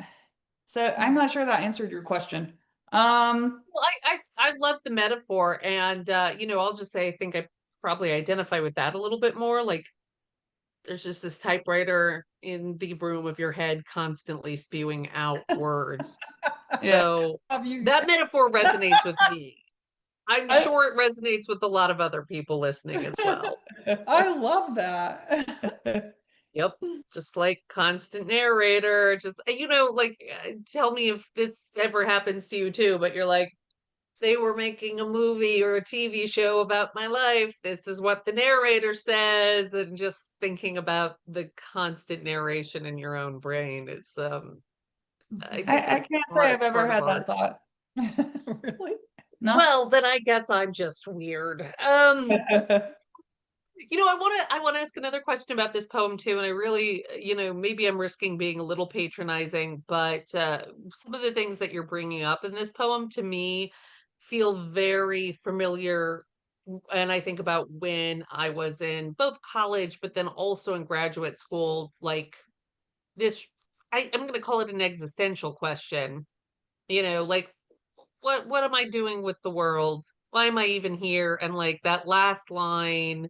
so I'm not sure that answered your question. Well, I love the metaphor, and I'll just say I think I probably identify with that a little bit more. Like there's just this typewriter in the room of your head constantly spewing out words. Yeah. So Have you? that metaphor resonates with me. I'm I, sure it resonates with a lot of other people listening as well. I love that. Yep. Just like constant narrator, just, like, tell me if this ever happens to you too, but you're like, they were making a movie or a TV show about my life. This is what the narrator says. And just thinking about the constant narration in your own brain is, I think I it's can't say I've ever part of had that art. thought. Really? No. Well, then I guess I'm just weird. I want to ask another question about this poem too, and I really, maybe I'm risking being a little patronizing, but some of the things that you're bringing up in this poem to me feel very familiar. And I think about when I was in both college, but then also in graduate school, like this, I'm going to call it an existential question, like what am I doing with the world? Why am I even here? And like that last line,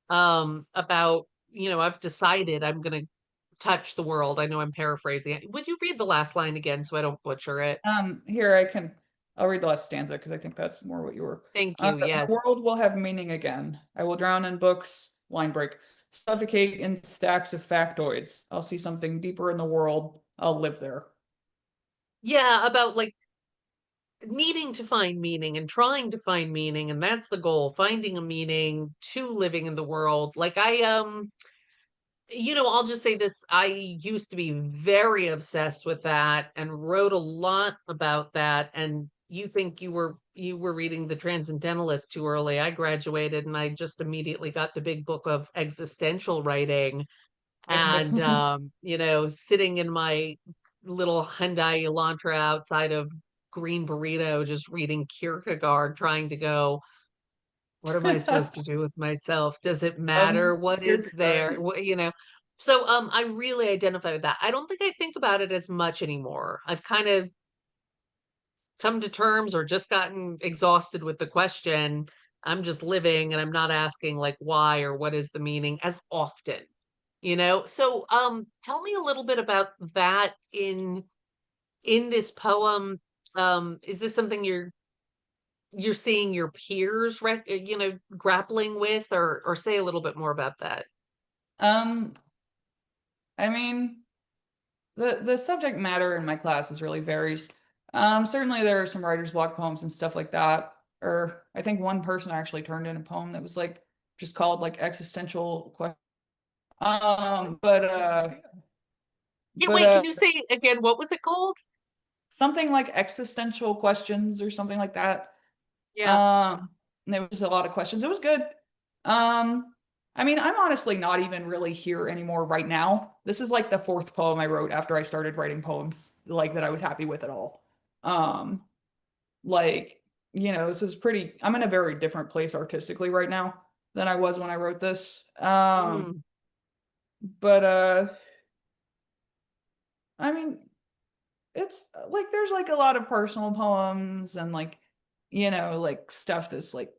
about, I've decided I'm gonna touch the world. I know I'm paraphrasing it. Would you read the last line again so I don't butcher it? Here I'll read the last stanza because I think that's more what you were. Thank you. The Yes. world will have meaning again. I will drown in books, line break, suffocate in stacks of factoids. I'll see something deeper in the world. I'll live there. Yeah, about like needing to find meaning and trying to find meaning, and that's the goal, finding a meaning to living in the world. Like I'll just say this, I used to be very obsessed with that and wrote a lot about that. And you think you were reading The Transcendentalist too early. I graduated and I just immediately got the big book of existential writing, Okay. and sitting in my little Hyundai Elantra outside of Green Burrito, just reading Kierkegaard, trying to go, what am I supposed to do with myself? Does it matter? What is there? Kierkegaard. So I really identify with that. I don't think I think about it as much anymore. I've kind of come to terms or just gotten exhausted with the question. I'm just living and I'm not asking like why or what is the meaning as often. So tell me a little bit about that in this poem. Is this something you're seeing your peers grappling with, or say a little bit more about that? Um, I mean, the subject matter in my classes really varies. Certainly there are some writer's block poems and stuff like that. Or I think one person actually turned in a poem that was like just called like existential question. Um, but uh, Yeah, but wait, can you say again, what was it called? something like existential questions or something like that. Yeah. Um, and there was a lot of questions. It was good. I mean, I'm honestly not even really here anymore right now. This is like the fourth poem I wrote after I started writing poems, like that I was happy with at all. Um, like, this is I'm in a very different place artistically right now than I was when I wrote this. Mm. But I mean, it's like there's like a lot of personal poems and like, like stuff that's like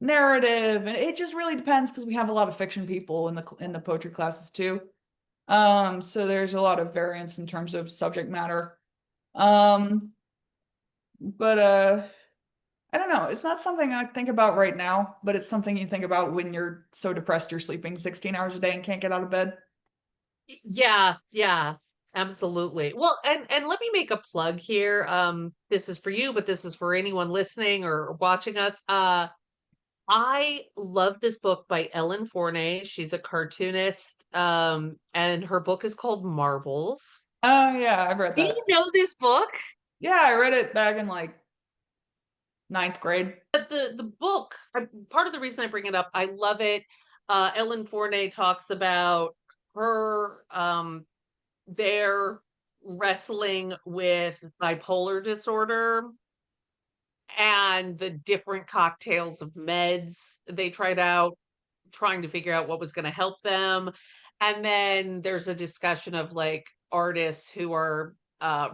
narrative, and it just really depends because we have a lot of fiction people in the poetry classes too. So there's a lot of variance in terms of subject matter. Um, but I don't know. It's not something I think about right now, but it's something you think about when you're so depressed you're sleeping 16 hours a day and can't get out of bed. Yeah, yeah, absolutely. Well, and let me make a plug here. This is for you, but this is for anyone listening or watching us. I love this book by Ellen Forney. She's a cartoonist, and her book is called Marbles. Oh yeah, I've read Do you that. know this book? Yeah, I read it back in like ninth grade. But the book, part of the reason I bring it up, I love it. Ellen Forney talks about her their wrestling with bipolar disorder and the different cocktails of meds they tried out, trying to figure out what was going to help them. And then there's a discussion of like artists who are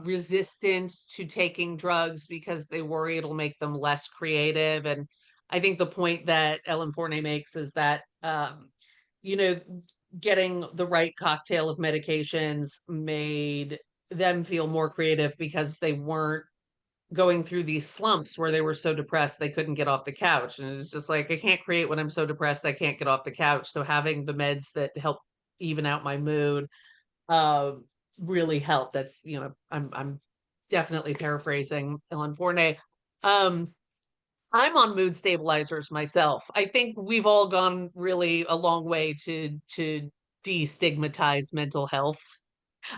resistant to taking drugs because they worry it'll make them less creative. And I think the point that Ellen Forney makes is that, you know, getting the right cocktail of medications made them feel more creative because they weren't going through these slumps where they were so depressed they couldn't get off the couch. And it's just like, I can't create when I'm so depressed I can't get off the couch. So having the meds that help even out my mood uh really helped. That's, I'm definitely paraphrasing Ellen Forney. um I'm on mood stabilizers myself. I think we've all gone really a long way to destigmatize mental health.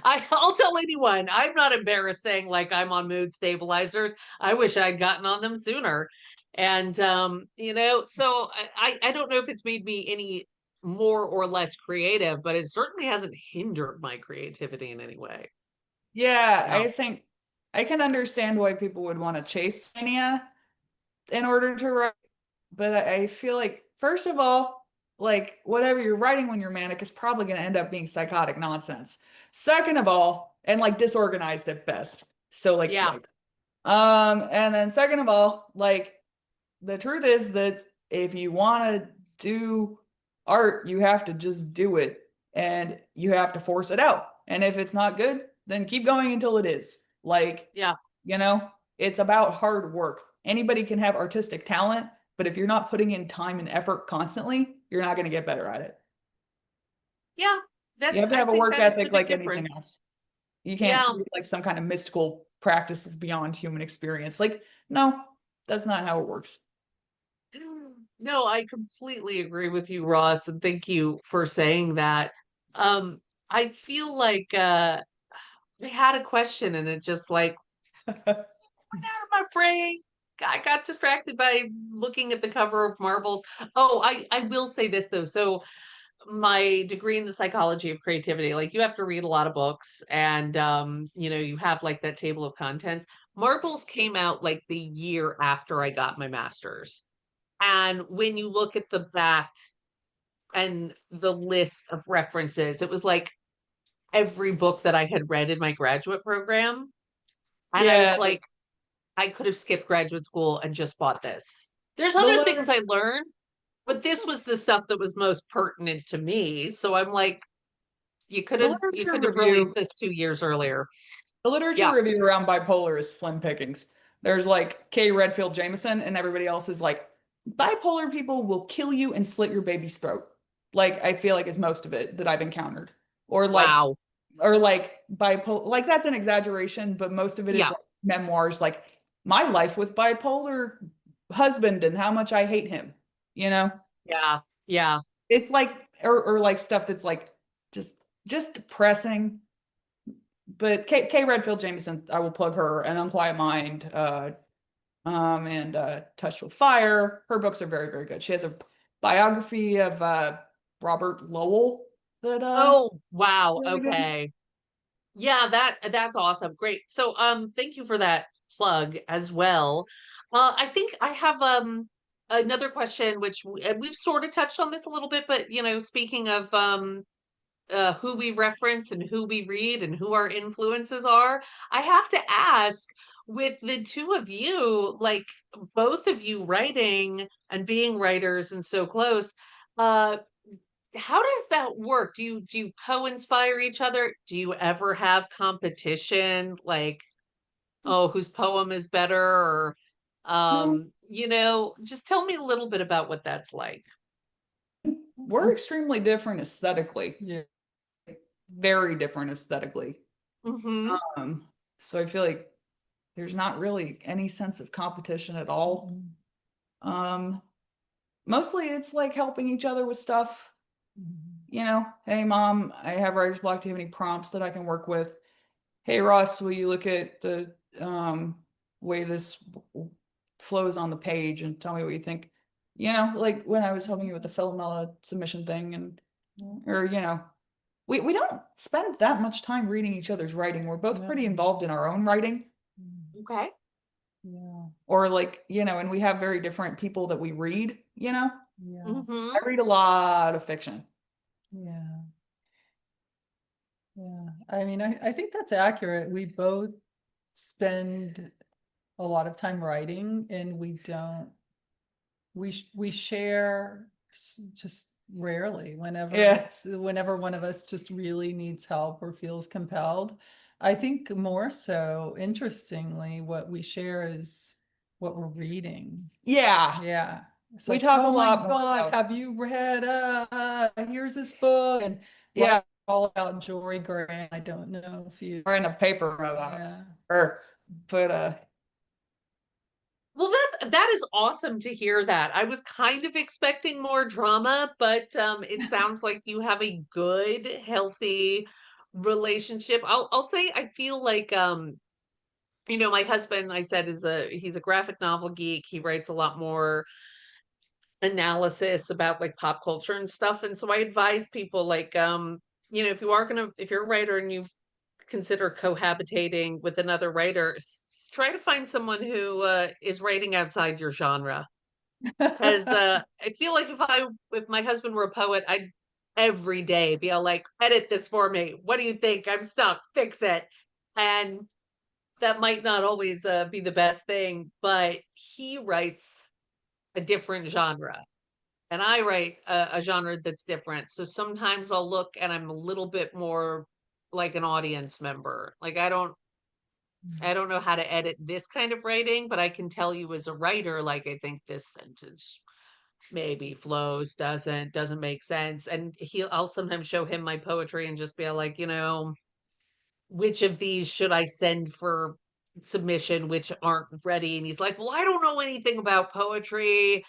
I'll tell anyone. I'm not embarrassed saying like I'm on mood stabilizers. I wish I'd gotten on them sooner. And so I don't know if it's made me any more or less creative, but it certainly hasn't hindered my creativity in any way. Yeah, Yeah. I think I can understand why people would want to chase mania in order to write, but I feel like first of all, like whatever you're writing when you're manic is probably going to end up being psychotic nonsense. Second of all, and like disorganized at best. So like Yeah. yikes. And then second of all, like the truth is that if you want to do art, you have to just do it and you have to force it out. And if it's not good, then keep going until it is. Like, Yeah. you know, it's about hard work. Anybody can have artistic talent, but if you're not putting in time and effort constantly, you're not going to get better at it. Yeah. You have to I have a think work that is the ethic big like anything difference. else. You can't Yeah. treat like some kind of mystical practices beyond human experience. Like, no, that's not how it works. No, I completely agree with you, Ross, and thank you for saying that. I feel like I had a question and it just like went out of my brain. I got distracted by looking at the cover of Marbles. Oh, I will say this though. So my degree in the psychology of creativity, like you have to read a lot of books and you know, you have like that table of contents. Marbles came out like the year after I got my master's. And when you look at the back and the list of references, it was like every book that I had read in my graduate program. And I was Yeah, like, I could have skipped graduate school and just bought this. There's the other things liter I learned, but this was the stuff that was most pertinent to me. So I'm like, the you literature could have released review this 2 years earlier. the literature Yeah. review around bipolar is slim pickings. There's like K. Redfield Jameson, and everybody else is like, bipolar people will kill you and slit your baby's throat. Like I feel like is most of it that I've encountered. Or like Wow. or like bipolar, like that's an exaggeration, but most of it is Yeah. like memoirs, like my life with bipolar husband and how much I hate him. You know, Yeah. Yeah. it's like or like stuff that's like just depressing. But K Redfield Jameson, I will plug her, An Unquiet Mind, and Touched with Fire. Her books are very very good. She has a biography of Robert Lowell that Oh, wow. really good. Okay. Yeah, that's awesome. Great. So thank you for that plug as well. I think I have another question which we've sort of touched on this a little bit, but you know, speaking of who we reference and who we read and who our influences are, I have to ask with the two of you, like both of you writing and being writers and so close, uh how does that work? Do you co-inspire each other? Do you ever have competition like, oh, whose poem is better or No, you know, just tell me a little bit about what that's like. we're extremely different aesthetically, Yeah. very different aesthetically. Mm-hmm. Um, so I feel like there's not really any sense of competition at all. Um, Mostly it's like helping each other with stuff. You know, hey mom, I have writer's block. Do you have any prompts that I can work with? Hey Ross, will you look at the way this flows on the page and tell me what you think? You know, like when I was helping you with the Philomela submission thing and or you know, we don't spend that much time reading each other's writing. We're both pretty No. involved in our own writing. Okay. Yeah. Or like, you know, and we have very different people that we read, you know? Yeah. Mm-hmm. I read a lot of fiction. Yeah. Yeah. I mean, I think that's accurate. We both spend a lot of time writing and we don't, we share just rarely whenever Yeah. whenever one of us just really needs help or feels compelled. I think more so, interestingly, what we share is what we're reading. Yeah. Yeah. It's We like, talk a oh my lot more God, about, have you read here's this book and yeah, like all about Jory Grant. I don't know if you or in a paper about yeah. or but Well, that is awesome to hear that. I was kind of expecting more drama, but it sounds like you have a good, healthy relationship. I'll say I feel like you know, my husband, I said, he's a graphic novel geek. He writes a lot more analysis about like pop culture and stuff. And so I advise people like you know, if you're a writer and you consider cohabitating with another writer, try to find someone who is writing outside your genre. Because I feel like if my husband were a poet, I'd every day be all like, edit this for me. What do you think? I'm stuck. Fix it. And that might not always be the best thing, but he writes a different genre and I write a genre that's different. So sometimes I'll look and I'm a little bit more like an audience member. Like I don't know how to edit this kind of writing, but I can tell you as a writer, like I think this sentence maybe flows, doesn't make sense. And I'll sometimes show him my poetry and just be like, which of these should I send for submission, which aren't ready? And he's like, well, I don't know anything about poetry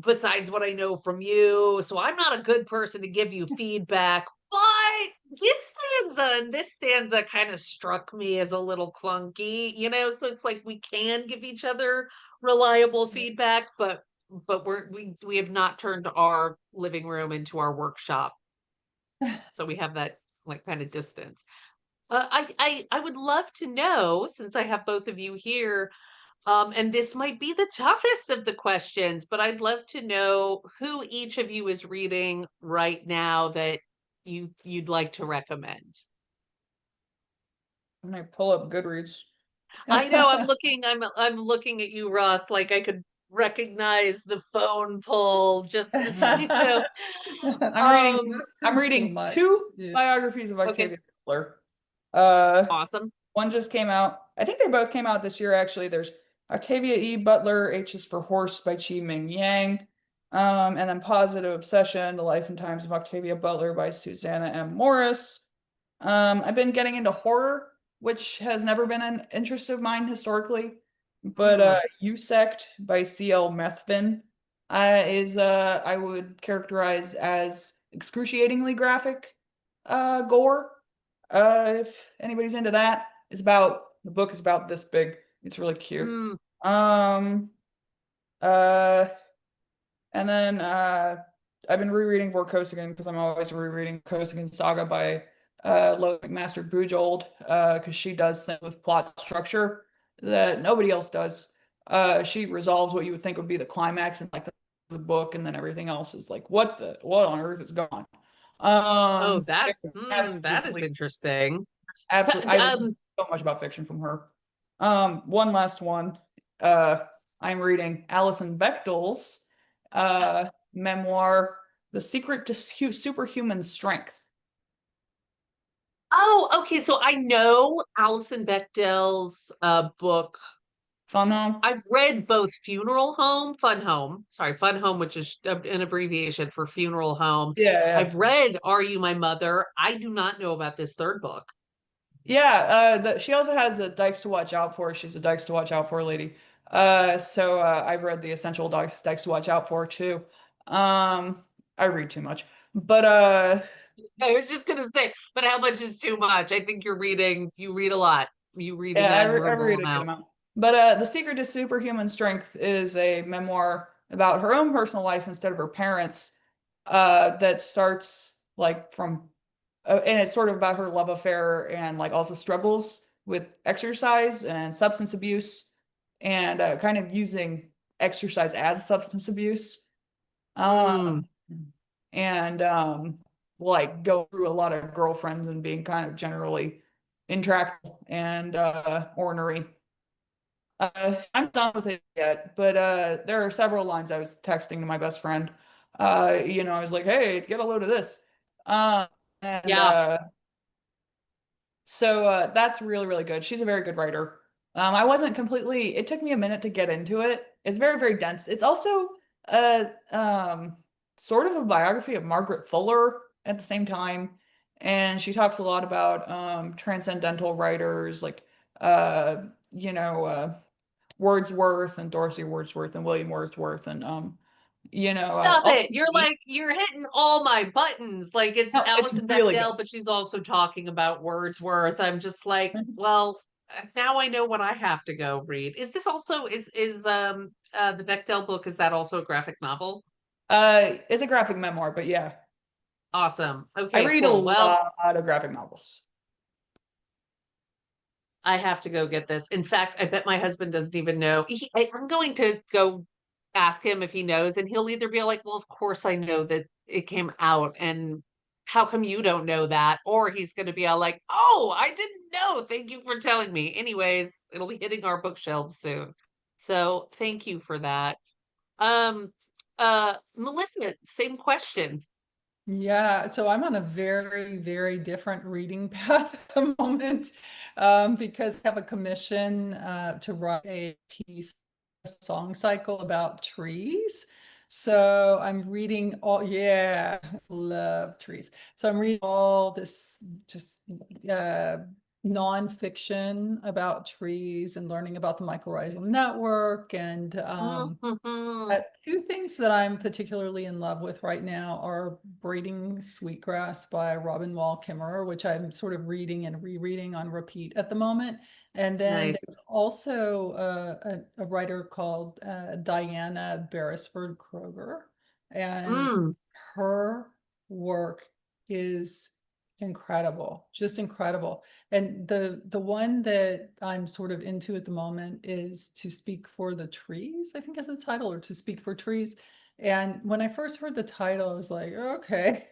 besides what I know from you. So I'm not a good person to give you feedback. But this stanza kind of struck me as a little clunky, so it's like we can give each other reliable feedback, but we have not turned our living room into our workshop. So we have that like kind of distance. I would love to know, since I have both of you here, and this might be the toughest of the questions, but I'd love to know who each of you is reading right now that you'd like to recommend. I'm gonna pull up Goodreads. I know I'm looking at you, Ross, like I could recognize the phone pull, just I'm reading That's I'm too reading much. two Yeah. biographies of Okay. Octavia Butler. Awesome. One just came out. I think they both came out this year, actually. There's Octavia E. Butler, H is for Horse by Chi Ming Yang. And then Positive Obsession, The Life and Times of Octavia Butler by Susanna M. Morris. I've been getting into horror, which has never been an interest of mine historically. But Sect by C.L. Methvin is I would characterize as excruciatingly graphic gore. If anybody's into that. The book is about this big. It's really cute. Mm. Um, uh, and then I've been rereading Vorkosigan because I'm always rereading Kosigan Saga by Lois McMaster Bujold because she does things with plot structure that nobody else does. She resolves what you would think would be the climax in like the book, and then everything else is like, what on earth is going on? Oh, that is Absolutely, interesting. absolutely. I learned Um, so much about fiction from her. One last one. I'm reading Alison Bechdel's memoir, The Secret to Superhuman Strength. oh, okay. So I know Alison Bechdel's book. Fun Home. I've read both Fun Home, which is an abbreviation for funeral home. Yeah, I've read Are You My Mother? I do not know about this third book. yeah. She also has the Dykes to Watch Out For. She's a Dykes to Watch Out For lady. So I've read the Essential Dykes to Watch Out For too. I read too much, but I was just gonna say, but how much is too much? I think you read a lot. You read an yeah, I admirable read a good amount. amount. But The Secret to Superhuman Strength is a memoir about her own personal life instead of her parents. That starts like from, and it's sort of about her love affair and like also struggles with exercise and substance abuse, and kind of using exercise as substance abuse. Mm. And like go through a lot of girlfriends and being kind of generally intractable and ornery. I'm done with it yet, but there are several lines I was texting to my best friend. I was like, "Hey, get a load of this," and Yeah. so that's really, really good. She's a very good writer. I wasn't completely. It took me a minute to get into it. It's very, very dense. It's also a sort of a biography of Margaret Fuller at the same time, and she talks a lot about transcendental writers like uh, you know. Wordsworth and Dorsey Wordsworth and William Wordsworth and Stop also it. You're hitting all my buttons. Like it's no, it's Alison really good. Bechdel, but she's also talking about Wordsworth. I'm just like, well, now I know what I have to go read. Is this also is the Bechdel book, is that also a graphic novel? It's a graphic memoir, but yeah, Awesome. I Okay, read a cool. Well, lot of graphic novels. I have to go get this. In fact, I bet my husband doesn't even know. I'm going to go ask him if he knows, and he'll either be like, well, of course I know that it came out, and how come you don't know that? Or he's going to be all like, oh, I didn't know. Thank you for telling me. Anyways, it'll be hitting our bookshelves soon. So thank you for that. Um, Melissa, same question. Yeah, so I'm on a very, very different reading path at the moment, because I have a commission to write a piece, a song cycle about trees. So I'm reading all, yeah, love trees. So I'm reading all this just nonfiction about trees and learning about the mycorrhizal network and two things that I'm particularly in love with right now are Braiding Sweetgrass by Robin Wall Kimmerer, which I'm sort of reading and rereading on repeat at the moment. And then Nice. there's also a writer called Diana Beresford Kroger, and Mm. her work is incredible, just incredible. And the one that I'm sort of into at the moment is To Speak for the Trees, I think is the title, or To Speak for Trees. And when I first heard the title, I was like, okay.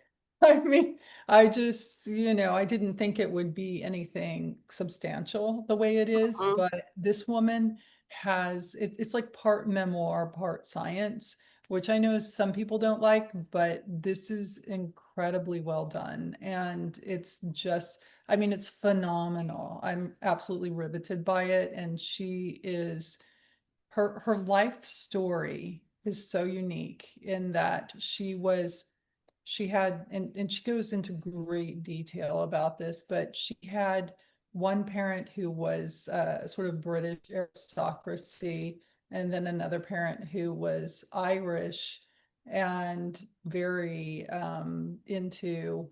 I mean, I just, I didn't think it would be anything substantial the way it is, Mm. but this woman has, it's like part memoir, part science, which I know some people don't like, but this is incredibly well done. And it's just, I mean, it's phenomenal. I'm absolutely riveted by it. And she is, her life story is so unique in that she had, and she goes into great detail about this, but she had one parent who was sort of British aristocracy, and then another parent who was Irish and very into,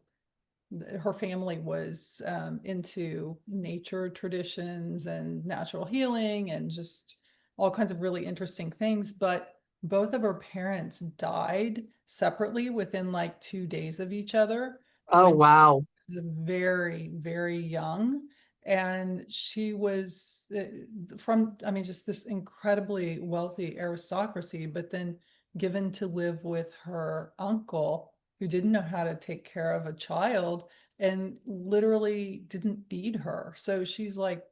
her family was into nature traditions and natural healing and just all kinds of really interesting things. But both of her parents died separately within like 2 days of each other Oh, when wow. she was very, very young. And she was from, I mean, just this incredibly wealthy aristocracy, but then given to live with her uncle who didn't know how to take care of a child and literally didn't feed her. So she's like,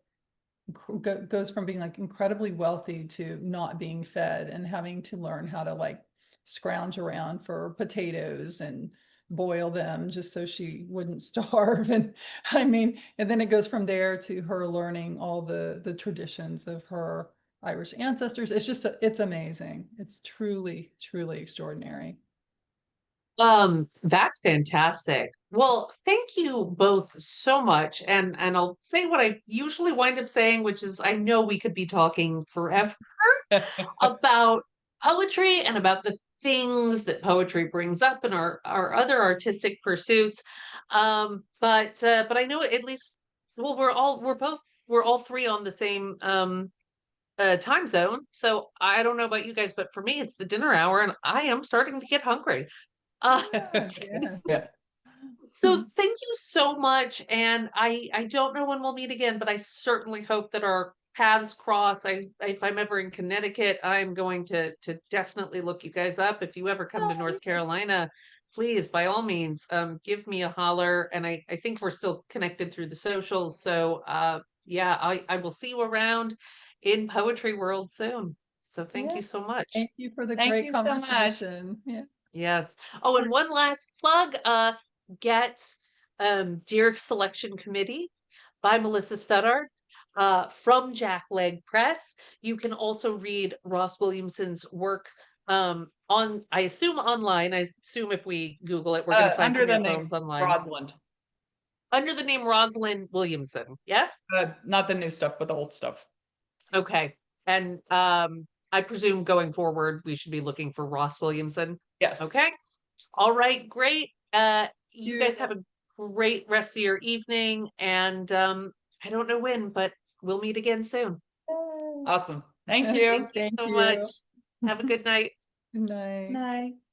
goes from being like incredibly wealthy to not being fed and having to learn how to like scrounge around for potatoes and boil them just so she wouldn't starve. And I mean, and then it goes from there to her learning all the traditions of her Irish ancestors. It's just, it's amazing. It's truly, truly extraordinary. That's fantastic. Well, thank you both so much. And I'll say what I usually wind up saying, which is I know we could be talking forever about poetry and about the things that poetry brings up in our other artistic pursuits. But I know at least, well, we're all three on the same time zone. So I don't know about you guys, but for me it's the dinner hour and I am starting to get hungry. Uh, Yeah, yeah. Yeah. so thank you so much. And I don't know when we'll meet again, but I certainly hope that our paths cross. If I'm ever in Connecticut, I'm going to definitely look you guys up. If you ever come to North Carolina, please, by all means, give me a holler. And I think we're still connected through the socials. So yeah, I will see you around in poetry world soon. So thank Yeah. you so much. Thank you for the Thank great you so much. conversation. Yeah. Yes. Oh, and one last plug, get Dear Selection Committee by Melissa Studdard from Jackleg Press. You can also read Ross Williamson's work on, I assume online. I assume if we Google it, we're going to find Under some of the your name poems online. Rosalind. Under the name Rosalind Williamson. Yes? Not the new stuff, but the old stuff. Okay. And I presume going forward, we should be looking for Ross Williamson. Yes. Okay. All right, great. You You. guys have a great rest of your evening, and I don't know when, but we'll meet again soon. Awesome. Thank you. Thank you Thank so much. you. Have a good night. Good night. Night.